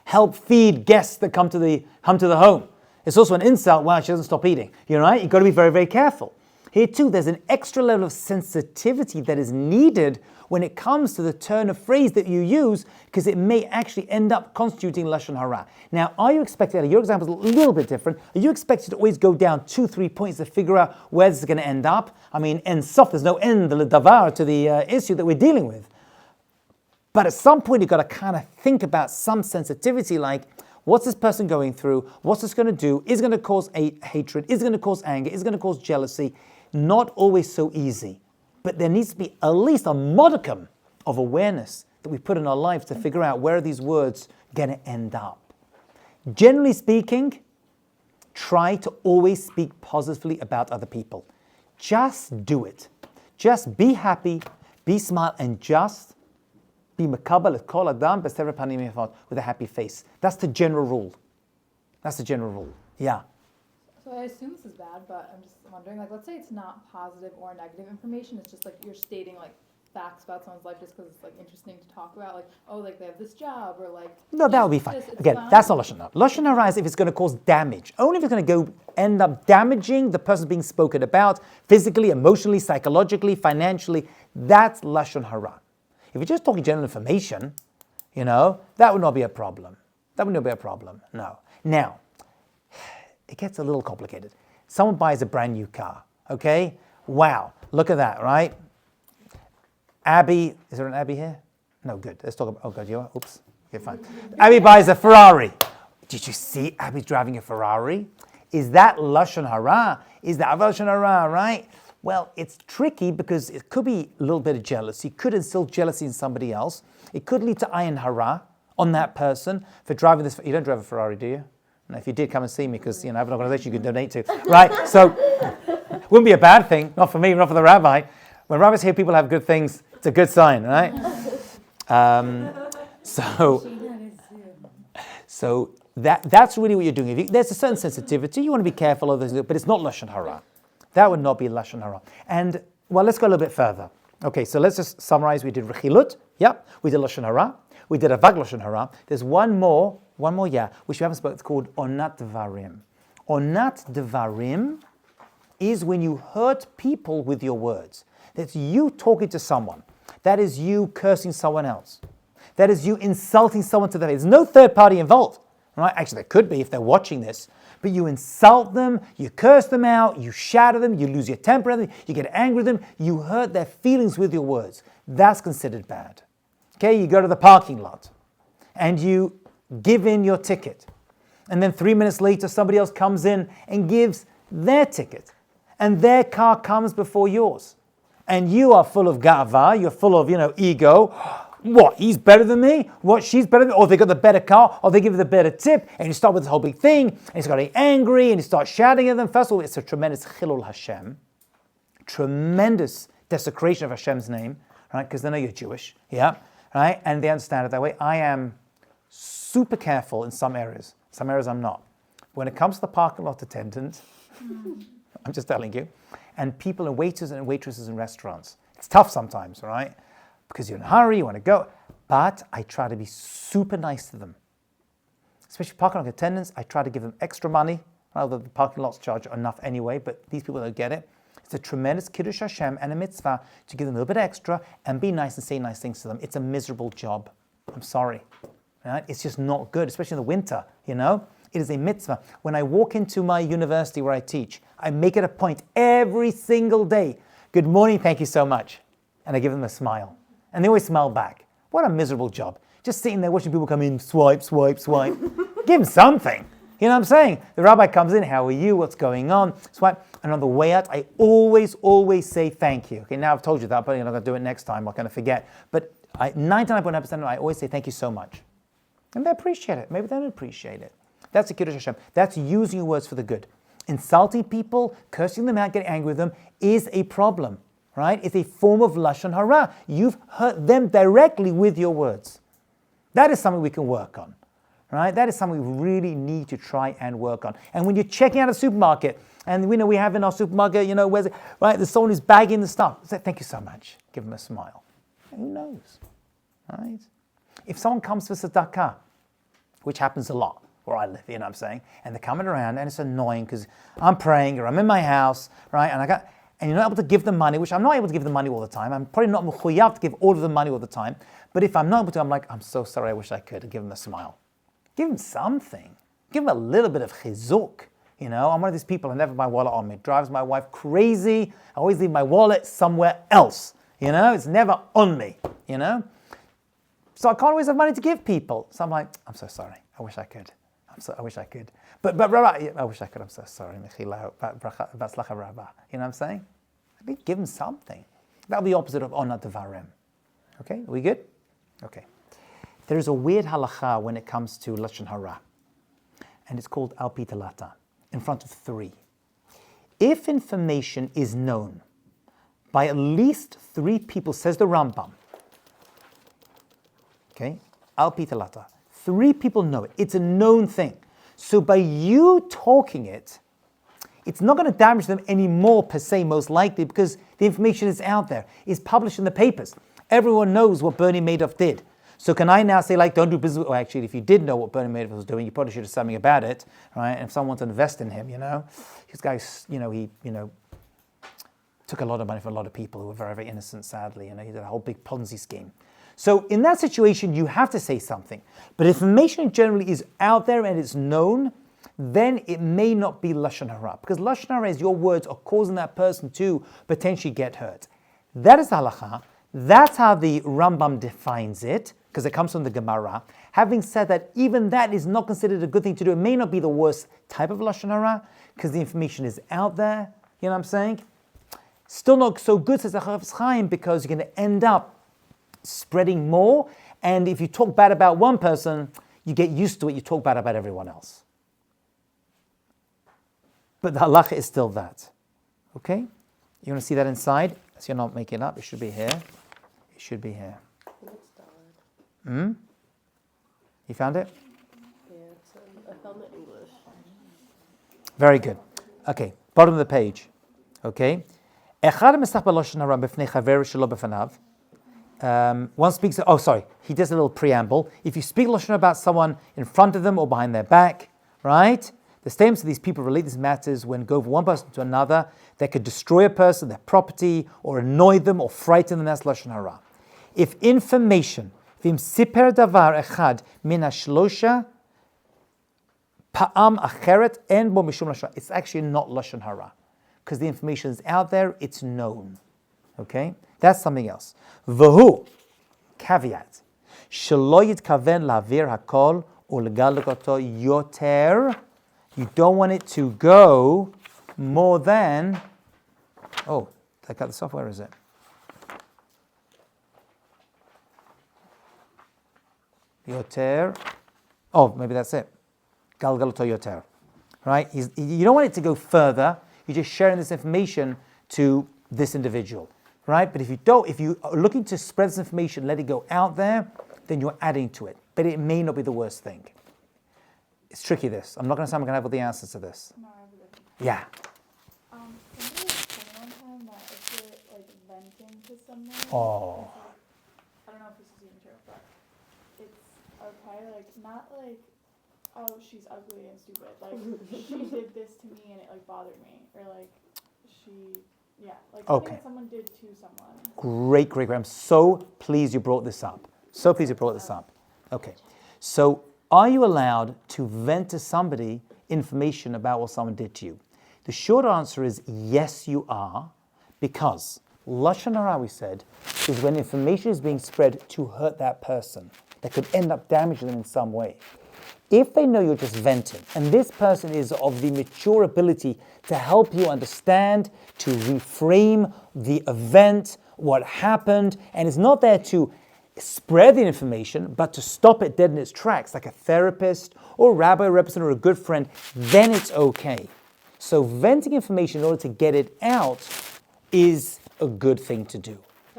help feed guests that come to the home. It's also an insult. Wow, she doesn't stop eating. You know, right? You've got to be very, very careful. Here too, there's an extra level of sensitivity that is needed when it comes to the turn of phrase that you use, because it may actually end up constituting Lashon Harah. Now, are you expected, your example is a little bit different, are you expected to always go down 2-3 points to figure out where this is going to end up? I mean, en sof, there's no end, the davar, to the issue that we're dealing with. But at some point, you've got to kind of think about some sensitivity, like, what's this person going through? What's this going to do? Is it going to cause hatred? Is it going to cause anger? Is it going to cause jealousy? Not always so easy. But there needs to be at least a modicum of awareness that we put in our lives to figure out where are these words going to end up. Generally speaking, try to always speak positively about other people. Just do it. Just be happy, be smart, and just be makabel et kol adam b'sever panim yafot, with a happy face. That's the general rule. That's the general rule. Yeah. So I assume this is bad, but I'm just wondering, like, let's say it's not positive or negative information. It's just like you're stating like facts about someone's life just because it's like interesting to talk about, like, oh, like they have this job, or like. No, that would be fine. Again, that's not Lashon Harah. Lashon Harah is if it's going to cause damage. Only if it's going to end up damaging the person being spoken about, physically, emotionally, psychologically, financially. That's Lashon Harah. If you're just talking general information, you know, that would not be a problem. That would not be a problem. No. Now, it gets a little complicated. Someone buys a brand new car, okay? Wow, look at that, right? Abby, is there an Abby here? No, good. Let's talk about, oh God, you are? Oops, okay, fine. Abby buys a Ferrari. Did you see Abby driving a Ferrari? Is that Lashon Harah? Is that Lashon Harah, right? Well, it's tricky because it could be a little bit of jealousy. It could instill jealousy in somebody else. It could lead to ayin hara on that person for driving this. You don't drive a Ferrari, do you? And if you did, come and see me, because I have an organization you can donate to, right? So, wouldn't be a bad thing, not for me, not for the rabbi. When rabbis hear people have good things, it's a good sign, right? So that's really what you're doing. There's a certain sensitivity, you want to be careful of this, but it's not Lashon Harah. That would not be Lashon Harah. And, well, let's go a little bit further. Okay, so let's just summarize. We did Rechilut, we did Lashon Harah, we did Avag Lashon Harah. There's one more, which we haven't spoken, it's called Onat Devarim. Onat Devarim is when you hurt people with your words. That's you talking to someone. That is you cursing someone else. That is you insulting someone to their face. There's no third party involved, right? Actually, there could be if they're watching this. But you insult them, you curse them out, you shout at them, you lose your temper at them, you get angry with them, you hurt their feelings with your words. That's considered bad. Okay, you go to the parking lot and you give in your ticket. And then 3 minutes later, somebody else comes in and gives their ticket. And their car comes before yours. And you are full of ga'ava, you're full of, ego. What, he's better than me? What, she's better than me? Or they got the better car, or they give you the better tip, and you start with this whole big thing, and you start getting angry, and you start shouting at them. First of all, it's a tremendous chilul Hashem, tremendous desecration of Hashem's name, right? Because they know you're Jewish, right? And they understand it that way. I am super careful in some areas I'm not. When it comes to the parking lot attendant, I'm just telling you, and people and waiters and waitresses in restaurants, it's tough sometimes, right? Because you're in a hurry, you want to go. But I try to be super nice to them. Especially parking lot attendants, I try to give them extra money. Although the parking lots charge enough anyway, but these people don't get it. It's a tremendous Kiddush Hashem and a mitzvah to give them a little bit extra and be nice and say nice things to them. It's a miserable job. I'm sorry. Right? It's just not good, especially in the winter, It is a mitzvah. When I walk into my university where I teach, I make it a point every single day. Good morning, thank you so much. And I give them a smile. And they always smile back. What a miserable job. Just sitting there watching people come in, swipe, swipe, swipe. Give them something. You know what I'm saying? The rabbi comes in, how are you? What's going on? Swipe. And on the way out, I always say thank you. Okay, now I've told you that, but I'm not going to do it next time. I'm going to forget. But 99.9% of them, I always say thank you so much. And they appreciate it. Maybe they don't appreciate it. That's a Kiddush Hashem. That's using your words for the good. Insulting people, cursing them out, getting angry with them is a problem. right? It's a form of Lashon Harah. You've hurt them directly with your words. That is something we can work on, right? That is something we really need to try and work on. And when you're checking out a supermarket, and we know we have in our supermarket, where's it, right? There's someone who's bagging the stuff. Say, thank you so much. Give them a smile. Who knows, right? If someone comes for tzedakah, which happens a lot where I live, what I'm saying, and they're coming around, and it's annoying because I'm praying or I'm in my house, right? And you're not able to give them money, which I'm not able to give them money all the time. I'm probably not mechuyav to give all of them money all the time. But if I'm not able to, I'm like, I'm so sorry, I wish I could. Give them a smile. Give them something. Give them a little bit of chizuk. I'm one of these people, I never have my wallet on me. It drives my wife crazy. I always leave my wallet somewhere else. It's never on me, So I can't always have money to give people. So I'm like, I'm so sorry. I wish I could. I wish I could. But I wish I could. I'm so sorry. You know what I'm saying? I mean, give them something. That'll be the opposite of onat devarim. Okay, are we good? Okay. There is a weird halacha when it comes to Lashon Harah, and it's called al pi talata, in front of 3. If information is known by at least 3 people, says the Rambam, okay, al pi talata, 3 people know it. It's a known thing. So by you talking it, it's not going to damage them anymore per se, most likely, because the information is out there. It's published in the papers. Everyone knows what Bernie Madoff did. So can I now say, don't do business? Well, actually, if you did know what Bernie Madoff was doing, you probably should have something about it, right? And if someone wants to invest in him, this guy, he took a lot of money from a lot of people who were very, very innocent, sadly. He did a whole big Ponzi scheme. So in that situation, you have to say something. But if information generally is out there and it's known, then it may not be Lashon Harah. Because Lashon Harah is your words are causing that person to potentially get hurt. That is the halacha. That's how the Rambam defines it, because it comes from the Gemara. Having said that, even that is not considered a good thing to do. It may not be the worst type of Lashon Harah, because the information is out there. You know what I'm saying? Still not so good, says the Chafetz Chaim, because you're going to end up spreading more. And if you talk bad about one person, you get used to it. You talk bad about everyone else. But the halacha is still that. Okay? You want to see that inside? So you're not making it up. It should be here. It should be here. You found it? Yeah, I found it in English. Very good. Okay, bottom of the page. Okay. One speaks, he does a little preamble. If you speak Lashon about someone in front of them or behind their back, right? The statements of these people relate these matters when go from one person to another that could destroy a person, their property, or annoy them, or frighten them. That's Lashon Harah. If information, v'im siper davar echad min hashlosha pa'am acheret en bo mishum lashon. It's actually not Lashon Harah, because the information is out there, it's known. Okay, that's something else. V'hu, caveat, shelo yitkaven la'avir hakol u'legalugato yoter. You don't want it to go more than, did I cut this off? Where is it? Yoter. Maybe that's it. Galgalato yoter. Right? You don't want it to go further. You're just sharing this information to this individual. Right? But if you are looking to spread this information, let it go out there, then you're adding to it. But it may not be the worst thing. It's tricky, this. I'm not going to say I'm going to have all the answers to this. No, I have a good question. Yeah. Somebody told me one time that if you're venting to someone, I don't know if this is even true, but it's okay, not oh, she's ugly and stupid. She did this to me and it bothered me, or something that someone did to someone. Great. I'm so pleased you brought this up. Okay. So, are you allowed to vent to somebody information about what someone did to you? The short answer is yes, you are, because Lashon Harah, we said, is when information is being spread to hurt that person that could end up damaging them in some way. If they know you're just venting, and this person is of the mature ability to help you understand, to reframe the event, what happened, and is not there to spread the information, but to stop it dead in its tracks, like a therapist or a rabbi representative or a good friend, then it's okay. So venting information in order to get it out is a good thing to do.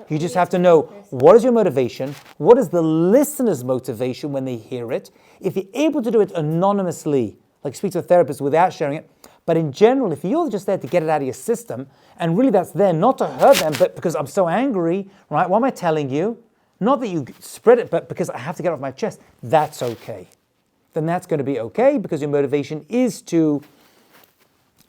You just have to know, what is your motivation? What is the listener's motivation when they hear it? If you're able to do it anonymously, like speak to a therapist without sharing it, but in general, if you're just there to get it out of your system, and really that's there not to hurt them, but because I'm so angry, right? What am I telling you? Not that you spread it, but because I have to get it off my chest, that's okay. Then that's going to be okay, because your motivation is to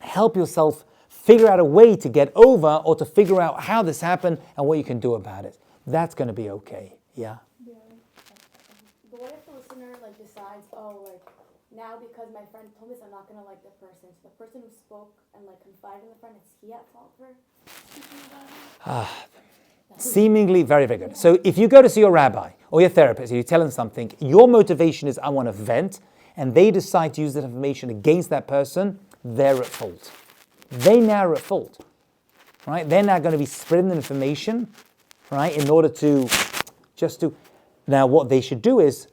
help yourself figure out a way to get over, or to figure out how this happened and what you can do about it. That's going to be okay. Yeah. But what if the listener like decides, oh, like now because my friend told me this, I'm not gonna like the person. So the person who spoke and like confided in the friend, is he at fault for speaking about it? Seemingly very, very good. So if you go to see your rabbi or your therapist and you tell them something, your motivation is I want to vent, and they decide to use that information against that person, they're at fault. They now are at fault, right? They're now going to be spreading the information, right, in order to just to... Now what they should do is,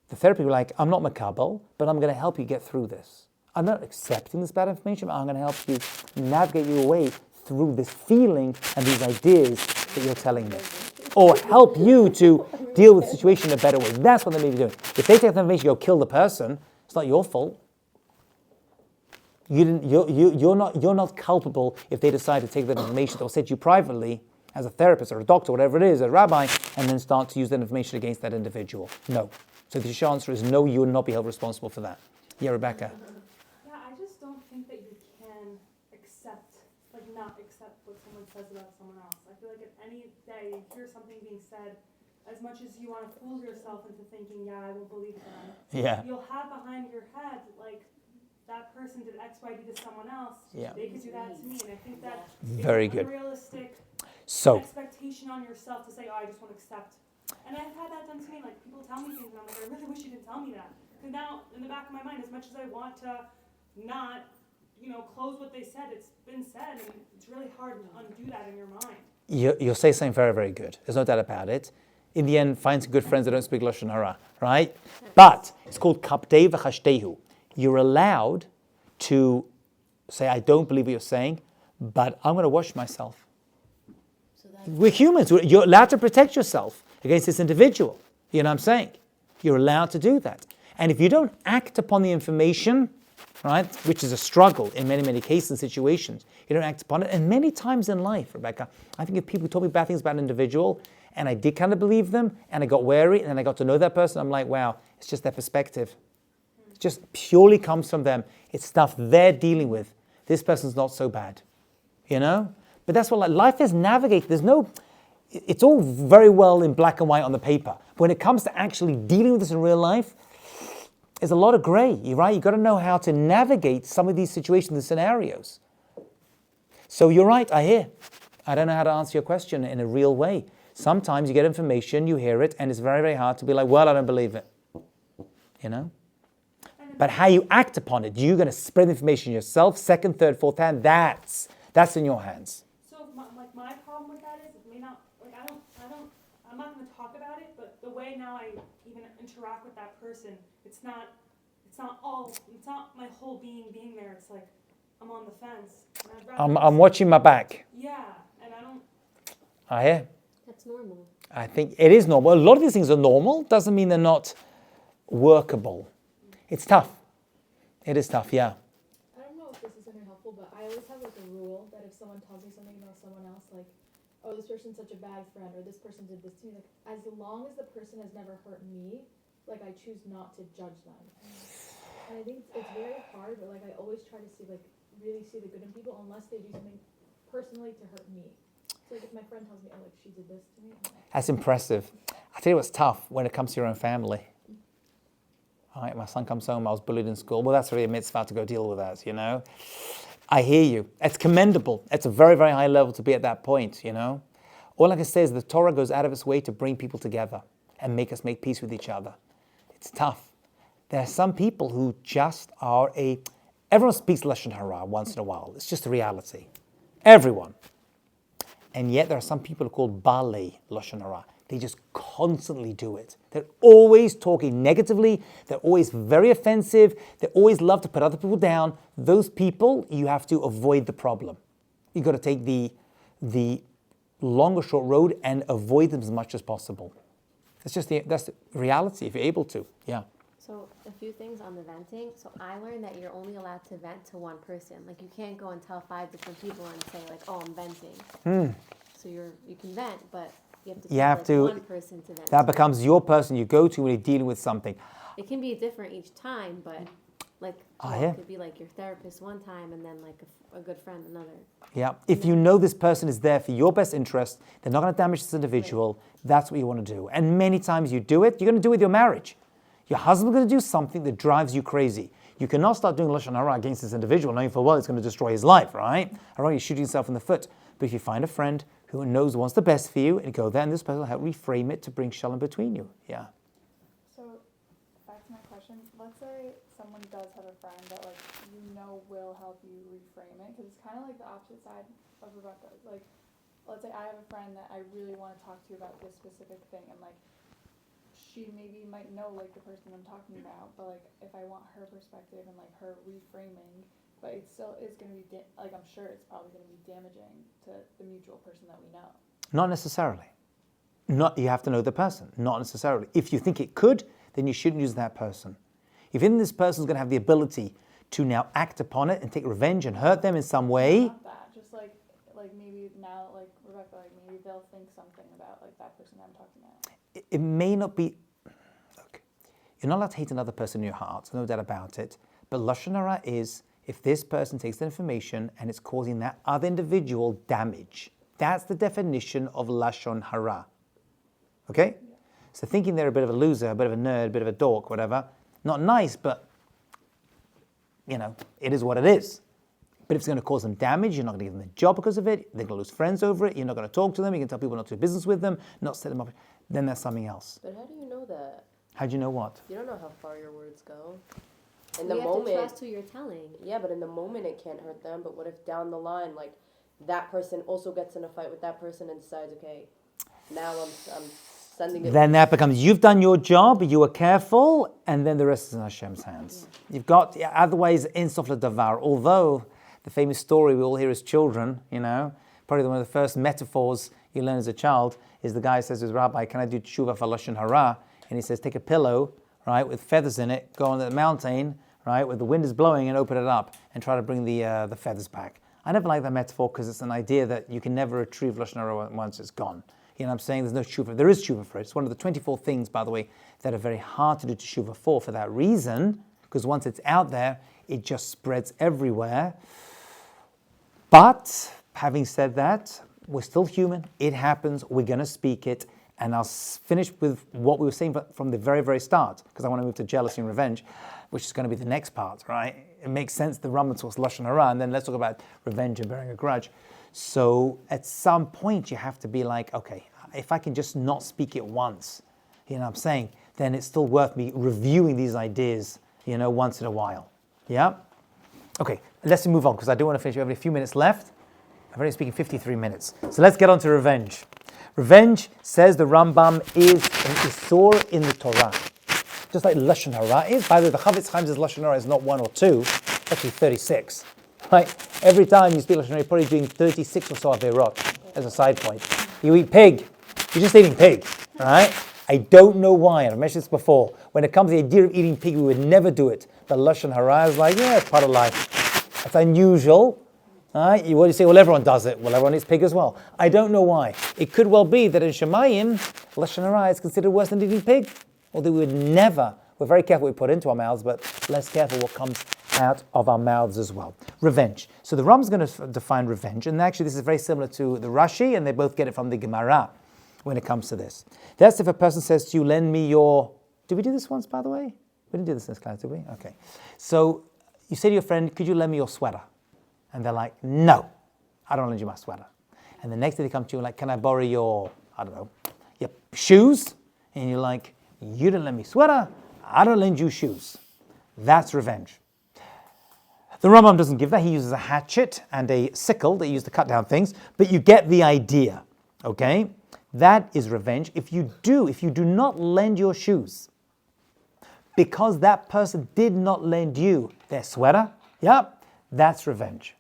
the therapy will be like, I'm not makabel, but I'm going to help you get through this. I'm not accepting this bad information, but I'm going to help you navigate your way through this feeling and these ideas that you're telling me. Or help you to deal with the situation in a better way. That's what they may be doing. If they take the information, go kill the person, it's not your fault. You're not culpable if they decide to take that information or say to you privately as a therapist or a doctor, whatever it is, a rabbi, and then start to use that information against that individual. No. So the short answer is no, you will not be held responsible for that. Yeah, Rebecca. Yeah, I just don't think that you can not accept what someone says about someone else. I feel like if any day you hear something being said, as much as you want to fool yourself into thinking, yeah, I won't believe them, Yeah. you'll have behind your head, like, that person did X, Y, D to someone else, Yeah. they could do that to me. And I think that Very it's good. an unrealistic expectation on yourself to say, oh, I just want to accept. And I've had that done to me. Like, people tell me things, and I'm like, I really wish you didn't tell me that. Because now, in the back of my mind, as much as I want to not, close what they said, it's been said, and it's really hard to undo that in your mind. You'll say something very, very good. There's no doubt about it. In the end, find some good friends that don't speak Lashon Harah, right? But it's called kaptei v'chashtehu. You're allowed to say, I don't believe what you're saying, but I'm going to wash myself. We're humans. You're allowed to protect yourself against this individual. You know what I'm saying? You're allowed to do that. And if you don't act upon the information, right, which is a struggle in many, many cases and situations, you don't act upon it. And many times in life, Rebecca, I think if people told me bad things about an individual, and I did kind of believe them, and I got wary, and then I got to know that person, I'm like, wow, it's just their perspective. It just purely comes from them. It's stuff they're dealing with. This person's not so bad, But that's what life is navigated. It's all very well in black and white on the paper. When it comes to actually dealing with this in real life, there's a lot of gray, right? You've got to know how to navigate some of these situations and scenarios. So you're right, I hear. I don't know how to answer your question in a real way. Sometimes you get information, you hear it, and it's very, very hard to be like, well, I don't believe it. But how you act upon it, you're going to spread the information yourself, second, third, fourth hand, that's in your hands. So my problem with that is it may not, I'm not going to talk about it, but the way now I even interact with that person, it's not my whole being there. It's like I'm on the fence. I'm watching my back. Yeah, and I don't. I hear. That's normal. I think it is normal. A lot of these things are normal. Doesn't mean they're not workable. It's tough. It is tough, yeah. I don't know if this is gonna be helpful, but I always have like a rule that if someone tells me something about someone else, like, oh, this person's such a bad friend, or this person did this to me, like, as long as the person has never hurt me, like, I choose not to judge them. And I think it's very hard, but like, I always try to really see the good in people, unless they do something personally to hurt me. So like, if my friend tells me, oh, like, she did this to me, I'm like, That's impressive. I tell you what's tough when it comes to your own family. All right, my son comes home, I was bullied in school. Well, that's really a mitzvah to go deal with that, I hear you. It's commendable. It's a very, very high level to be at that point, All I can say is the Torah goes out of its way to bring people together and make us make peace with each other. It's tough. There are some people who just are everyone speaks Lashon Harah once in a while. It's just a reality. Everyone. And yet there are some people who are called Balei Lashon Harah. They just constantly do it. They're always talking negatively. They're always very offensive. They always love to put other people down. Those people, you have to avoid the problem. You've got to take the long or short road and avoid them as much as possible. That's the reality, if you're able to. Yeah. So a few things on the venting. So I learned that you're only allowed to vent to one person. Like you can't go and tell 5 different people and say like, oh, I'm venting. So you can vent, but you have to pick one person to vent. That becomes your person you go to when you're dealing with something. It can be different each time, but like it could be like your therapist one time and then like a good friend another. Yeah. If you know this person is there for your best interest, they're not going to damage this individual, that's what you want to do. And many times you do it, you're going to do it with your marriage. Your husband's going to do something that drives you crazy. You cannot start doing Lashon Harah against this individual knowing full well it's going to destroy his life, right? Or you're shooting yourself in the foot. But if you find a friend who knows wants the best for you and go there and this person will help reframe it to bring shalom between you. Yeah. So, back to my question. Let's say someone does have a friend that will help you reframe it, because it's kind of like the opposite side of Rebecca. Like, let's say I have a friend that I really want to talk to about this specific thing, and like she maybe might know like the person I'm talking about, but like if I want her perspective and like her reframing, but it still is going to be I'm sure it's probably going to be damaging to the mutual person that we know. Not necessarily. You have to know the person. Not necessarily. If you think it could, then you shouldn't use that person. If this person is going to have the ability to now act upon it and take revenge and hurt them in some way. Not that. Just like maybe now, like Rebecca, like maybe they'll think something about like that person I'm talking about. It may not be. Look, you're not allowed to hate another person in your heart. No doubt about it. But Lashon Harah is if this person takes the information and it's causing that other individual damage. That's the definition of Lashon Harah. Okay? Yeah. So thinking they're a bit of a loser, a bit of a nerd, a bit of a dork, whatever. Not nice, but it is what it is. But if it's going to cause them damage, you're not going to give them a job because of it, they're going to lose friends over it, you're not going to talk to them, you can tell people not to do business with them, not set them up, then that's something else. But how do you know that? How do you know what? You don't know how far your words go. In the moment, you have to trust who you're telling. Yeah, but in the moment it can't hurt them, but what if down the line, like, that person also gets in a fight with that person and decides, okay, now I'm sending it. Then that becomes, you've done your job, you were careful, and then the rest is in Hashem's hands. Yeah. You've got, otherwise, insof l'davar. Although, the famous story we all hear as children, probably one of the first metaphors you learn as a child is the guy says to his rabbi, can I do tshuva for Lashon Harah? And he says, take a pillow, right, with feathers in it, go on the mountain, right, where the wind is blowing and open it up and try to bring the feathers back. I never like that metaphor because it's an idea that you can never retrieve Lashon Harah once it's gone. You know what I'm saying? There's no tshuva. There is tshuva for it. It's one of the 24 things, by the way, that are very hard to do tshuva for that reason, because once it's out there, it just spreads everywhere. But, having said that, we're still human. It happens. We're going to speak it. And I'll finish with what we were saying from the very, very start, because I want to move to jealousy and revenge, which is going to be the next part, right? It makes sense, the Rambam talks Lashon Harah, and then let's talk about revenge and bearing a grudge. So at some point you have to be like, okay, if I can just not speak it once, you know what I'm saying, then it's still worth me reviewing these ideas, once in a while. Yeah? Okay, let's move on, because I do want to finish. We have a few minutes left. I've already speaking 53 minutes. So let's get on to revenge. Revenge, says the Rambam, is an isur in the Torah. Just like Lashon Harah is. By the way, the Chavetz Chaim says Lashon Harah is not 1 or 2, it's actually 36. Right? Every time you speak Lashon Harah, you're probably doing 36 or so Averot, as a side point. You eat pig, you're just eating pig. Right? I don't know why, and I've mentioned this before. When it comes to the idea of eating pig, we would never do it. But Lashon Harah is like, it's part of life. It's unusual. What do you say? Well, everyone does it. Well, everyone eats pig as well. I don't know why. It could well be that in Shemayim, Lashon Harah is considered worse than eating pig. Although we would never, we're very careful what we put into our mouths, but less careful what comes out of our mouths as well. Revenge. So the Rambam is going to define revenge, and actually this is very similar to the Rashi, and they both get it from the Gemara when it comes to this. That's if a person says to you, lend me your... Did we do this once, by the way? We didn't do this in this class, did we? Okay. So you say to your friend, could you lend me your sweater? And they're like, no, I don't lend you my sweater. And the next day they come to you like, can I borrow your, your shoes? And you're like, you didn't lend me sweater, I don't lend you shoes. That's revenge. The Rambam doesn't give that. He uses a hatchet and a sickle that he used to cut down things, but you get the idea, okay? That is revenge. If you do not lend your shoes because that person did not lend you their sweater, that's revenge.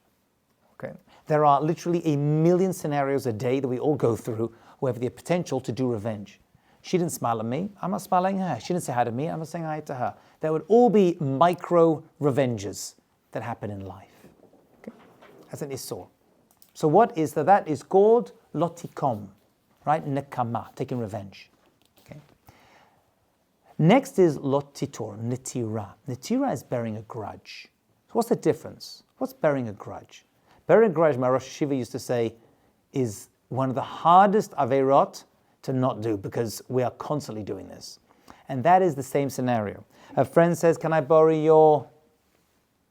Okay. There are literally a million scenarios a day that we all go through where we have the potential to do revenge. She didn't smile at me, I'm not smiling at her. She didn't say hi to me, I'm not saying hi to her. There would all be micro revenges that happen in life. Okay? As an Isur. So what is that? That is called lotikom, right? Nekama, taking revenge. Okay. Next is lotitor, netira. Netira is bearing a grudge. So what's the difference? What's bearing a grudge? Bearing a grudge, my Rosh Hashiva used to say, is one of the hardest averot to not do because we are constantly doing this. And that is the same scenario. A friend says, can I borrow your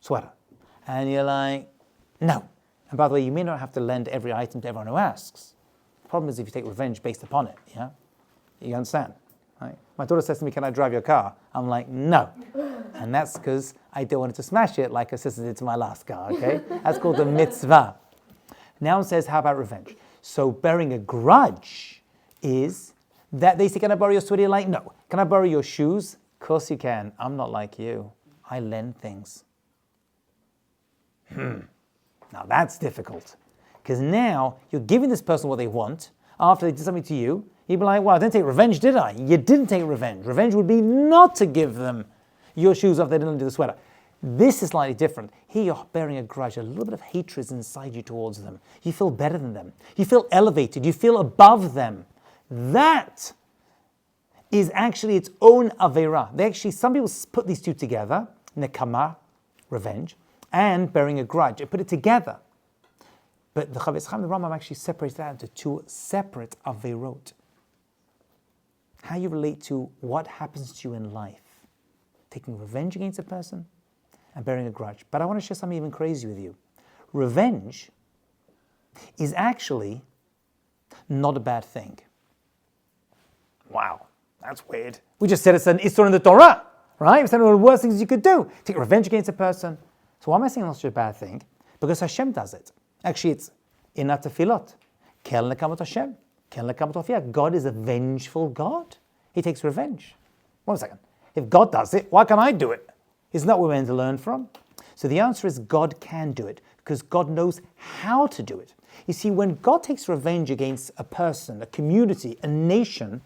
sweater? And you're like, no. And by the way, you may not have to lend every item to everyone who asks. The problem is if you take revenge based upon it, yeah? You understand, right? My daughter says to me, can I drive your car? I'm like, no. And that's because I don't want to smash it like her sister did to my last car, okay? That's called a mitzvah. Now it says, how about revenge? So bearing a grudge is that they say, can I borrow your sweater? You're like, no. Can I borrow your shoes? Of course you can. I'm not like you. I lend things. Now that's difficult. Because now you're giving this person what they want after they did something to you. You'd be like, well, I didn't take revenge, did I? You didn't take revenge. Revenge would be not to give them your shoes after they didn't do the sweater. This is slightly different. Here you're bearing a grudge, a little bit of hatred is inside you towards them. You feel better than them. You feel elevated. You feel above them. That is actually its own Aveira. Some people put these two together, nekama, revenge, and bearing a grudge. They put it together. But the Chavetz Chaim, the Rambam actually separates that into two separate Aveirot. How you relate to what happens to you in life. Taking revenge against a person and bearing a grudge. But I want to share something even crazy with you. Revenge is actually not a bad thing. Wow, that's weird. We just said it's an Isur in the Torah, right? It's one of the worst things you could do. Take revenge against a person. So why am I saying it's not a bad thing? Because Hashem does it. Actually, it's in Atafilot. Kel nekamot Hashem. Kel nekamot Ofiyah. God is a vengeful God. He takes revenge. 1 second. If God does it, why can't I do it? Isn't that what we're meant to learn from? So the answer is God can do it because God knows how to do it. You see, when God takes revenge against a person, a community, a nation,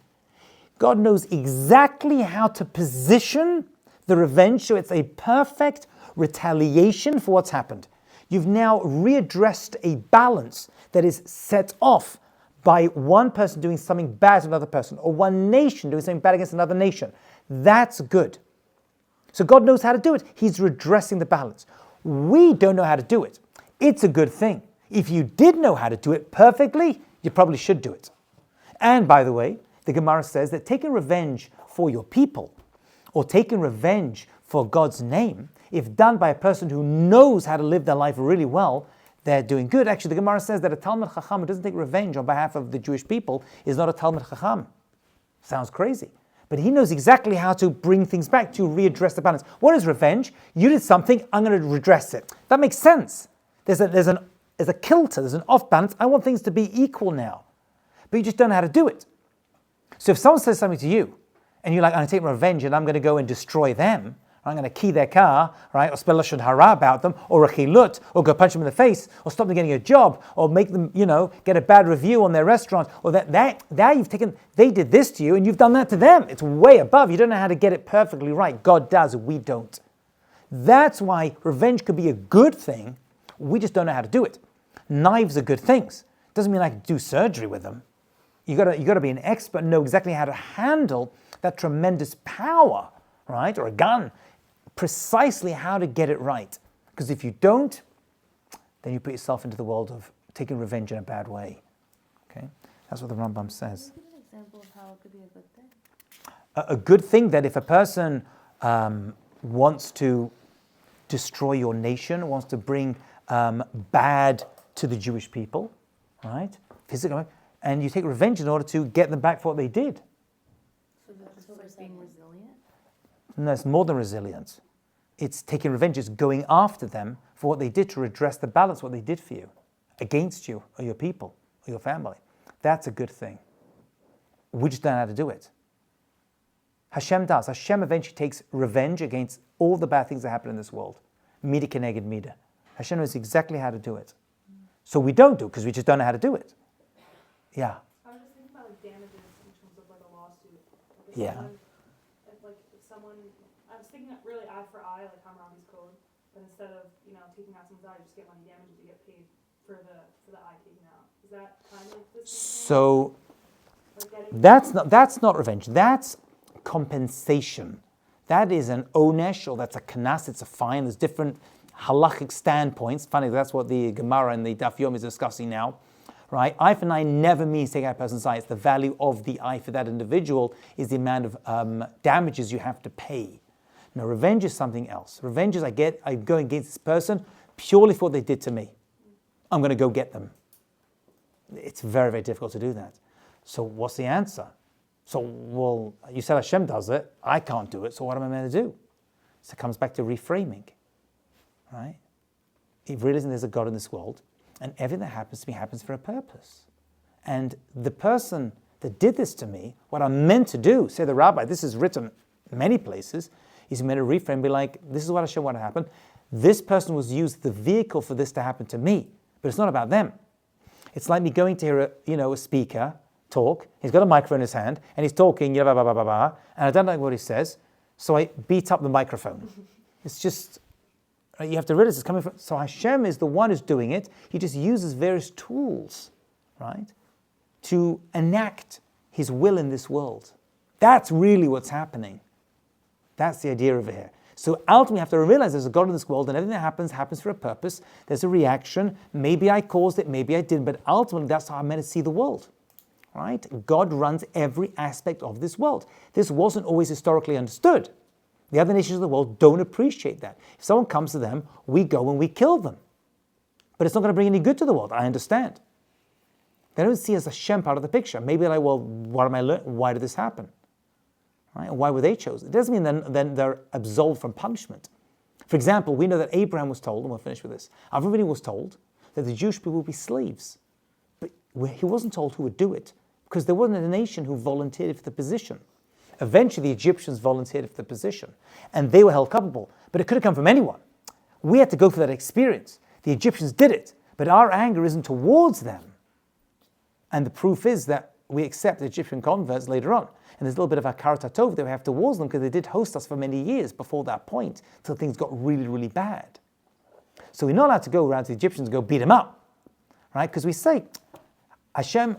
God knows exactly how to position the revenge so it's a perfect retaliation for what's happened. You've now readdressed a balance that is set off by one person doing something bad to another person or one nation doing something bad against another nation. That's good. So God knows how to do it. He's redressing the balance. We don't know how to do it. It's a good thing. If you did know how to do it perfectly, you probably should do it. And by the way, the Gemara says that taking revenge for your people or taking revenge for God's name, if done by a person who knows how to live their life really well, they're doing good. Actually, the Gemara says that a Talmid Chacham who doesn't take revenge on behalf of the Jewish people is not a Talmid Chacham. Sounds crazy. But he knows exactly how to bring things back to readdress the balance. What is revenge? You did something, I'm going to redress it. That makes sense. There's a kilter, there's an off balance. I want things to be equal now. But you just don't know how to do it. So if someone says something to you, and you're like, I'm going to take revenge and I'm going to go and destroy them, I'm going to key their car, right, or spell Lashon Harah about them, or a chilut, or go punch them in the face, or stop them getting a job, or make them, get a bad review on their restaurant, or that you've taken, they did this to you, and you've done that to them. It's way above. You don't know how to get it perfectly right. God does, we don't. That's why revenge could be a good thing. We just don't know how to do it. Knives are good things. Doesn't mean I can do surgery with them. You got to be an expert and know exactly how to handle that tremendous power, right, or a gun. Precisely how to get it right. Because if you don't, then you put yourself into the world of taking revenge in a bad way. Okay? That's what the Rambam says. Can you give an example of how it could be a good thing? A good thing that if a person wants to destroy your nation, wants to bring bad to the Jewish people, right? Physically, and you take revenge in order to get them back for what they did. So that's like being resilient? No, it's more than resilience. It's taking revenge. It's going after them for what they did to redress the balance, what they did for you, against you or your people or your family. That's a good thing. We just don't know how to do it. Hashem does. Hashem eventually takes revenge against all the bad things that happen in this world. Mida keneged mida. Hashem knows exactly how to do it. So we don't do it because we just don't know how to do it. Yeah. I was just thinking about like damages in terms of like a lawsuit. Like Yeah. if someone, I was thinking really eye for eye, like Hammurabi's code, but instead of taking out someone's eye, you just get money damages, you get paid for the eye taken out. Is that kind of the same thing? So Like getting that's not revenge. That's compensation. That is an onesh, or that's a kanas, it's a fine. There's different halachic standpoints. Funny, that's what the Gemara and the Daf Yom is discussing now. Right? Eye for an eye never means taking out a person's eye. It's the value of the eye for that individual is the amount of damages you have to pay. Now, revenge is something else. Revenge is I go against this person purely for what they did to me. I'm going to go get them. It's very, very difficult to do that. So what's the answer? So, well, you said Hashem does it. I can't do it. So what am I meant to do? So it comes back to reframing. Right? Realizing there's a God in this world, and everything that happens to me happens for a purpose. And the person that did this to me, what I'm meant to do, say the rabbi, this is written many places, is meant to reframe, be like, this is what Hashem wanted to happen. This person was used the vehicle for this to happen to me, but it's not about them. It's like me going to hear a speaker talk. He's got a microphone in his hand, and he's talking, and I don't like what he says, so I beat up the microphone. It's just, you have to realize it's coming from, so Hashem is the one who's doing it. He just uses various tools, right, to enact his will in this world. That's really what's happening. That's the idea over here. So ultimately, we have to realize there's a God in this world, and everything that happens for a purpose. There's a reaction. Maybe I caused it, maybe I didn't, but ultimately, that's how I'm meant to see the world. Right? God runs every aspect of this world. This wasn't always historically understood. The other nations of the world don't appreciate that. If someone comes to them, we go and we kill them. But it's not going to bring any good to the world. I understand. They don't see as Hashem part of the picture. Maybe they're like, well, what am I learning? Why did this happen? Right? Why were they chosen? It doesn't mean then they're absolved from punishment. For example, we know that Abraham was told, and we'll finish with this, everybody was told that the Jewish people would be slaves. But he wasn't told who would do it, because there wasn't a nation who volunteered for the position. Eventually, the Egyptians volunteered for the position, and they were held culpable. But it could have come from anyone. We had to go through that experience. The Egyptians did it, but our anger isn't towards them. And the proof is that we accept the Egyptian converts later on. And there's a little bit of hakarat hatov that we have towards them because they did host us for many years before that point, till things got really, really bad. So we're not allowed to go around to the Egyptians and go beat them up, right? Because we say, Hashem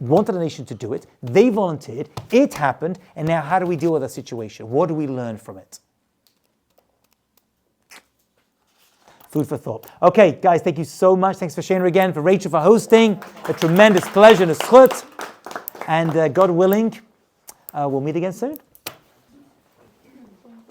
wanted a nation to do it, they volunteered, it happened, and now how do we deal with that situation? What do we learn from it? Food for thought. Okay, guys, thank you so much. Thanks for Shana again, for Rachel for hosting. A tremendous pleasure and a zchut. And God willing, we'll meet again soon.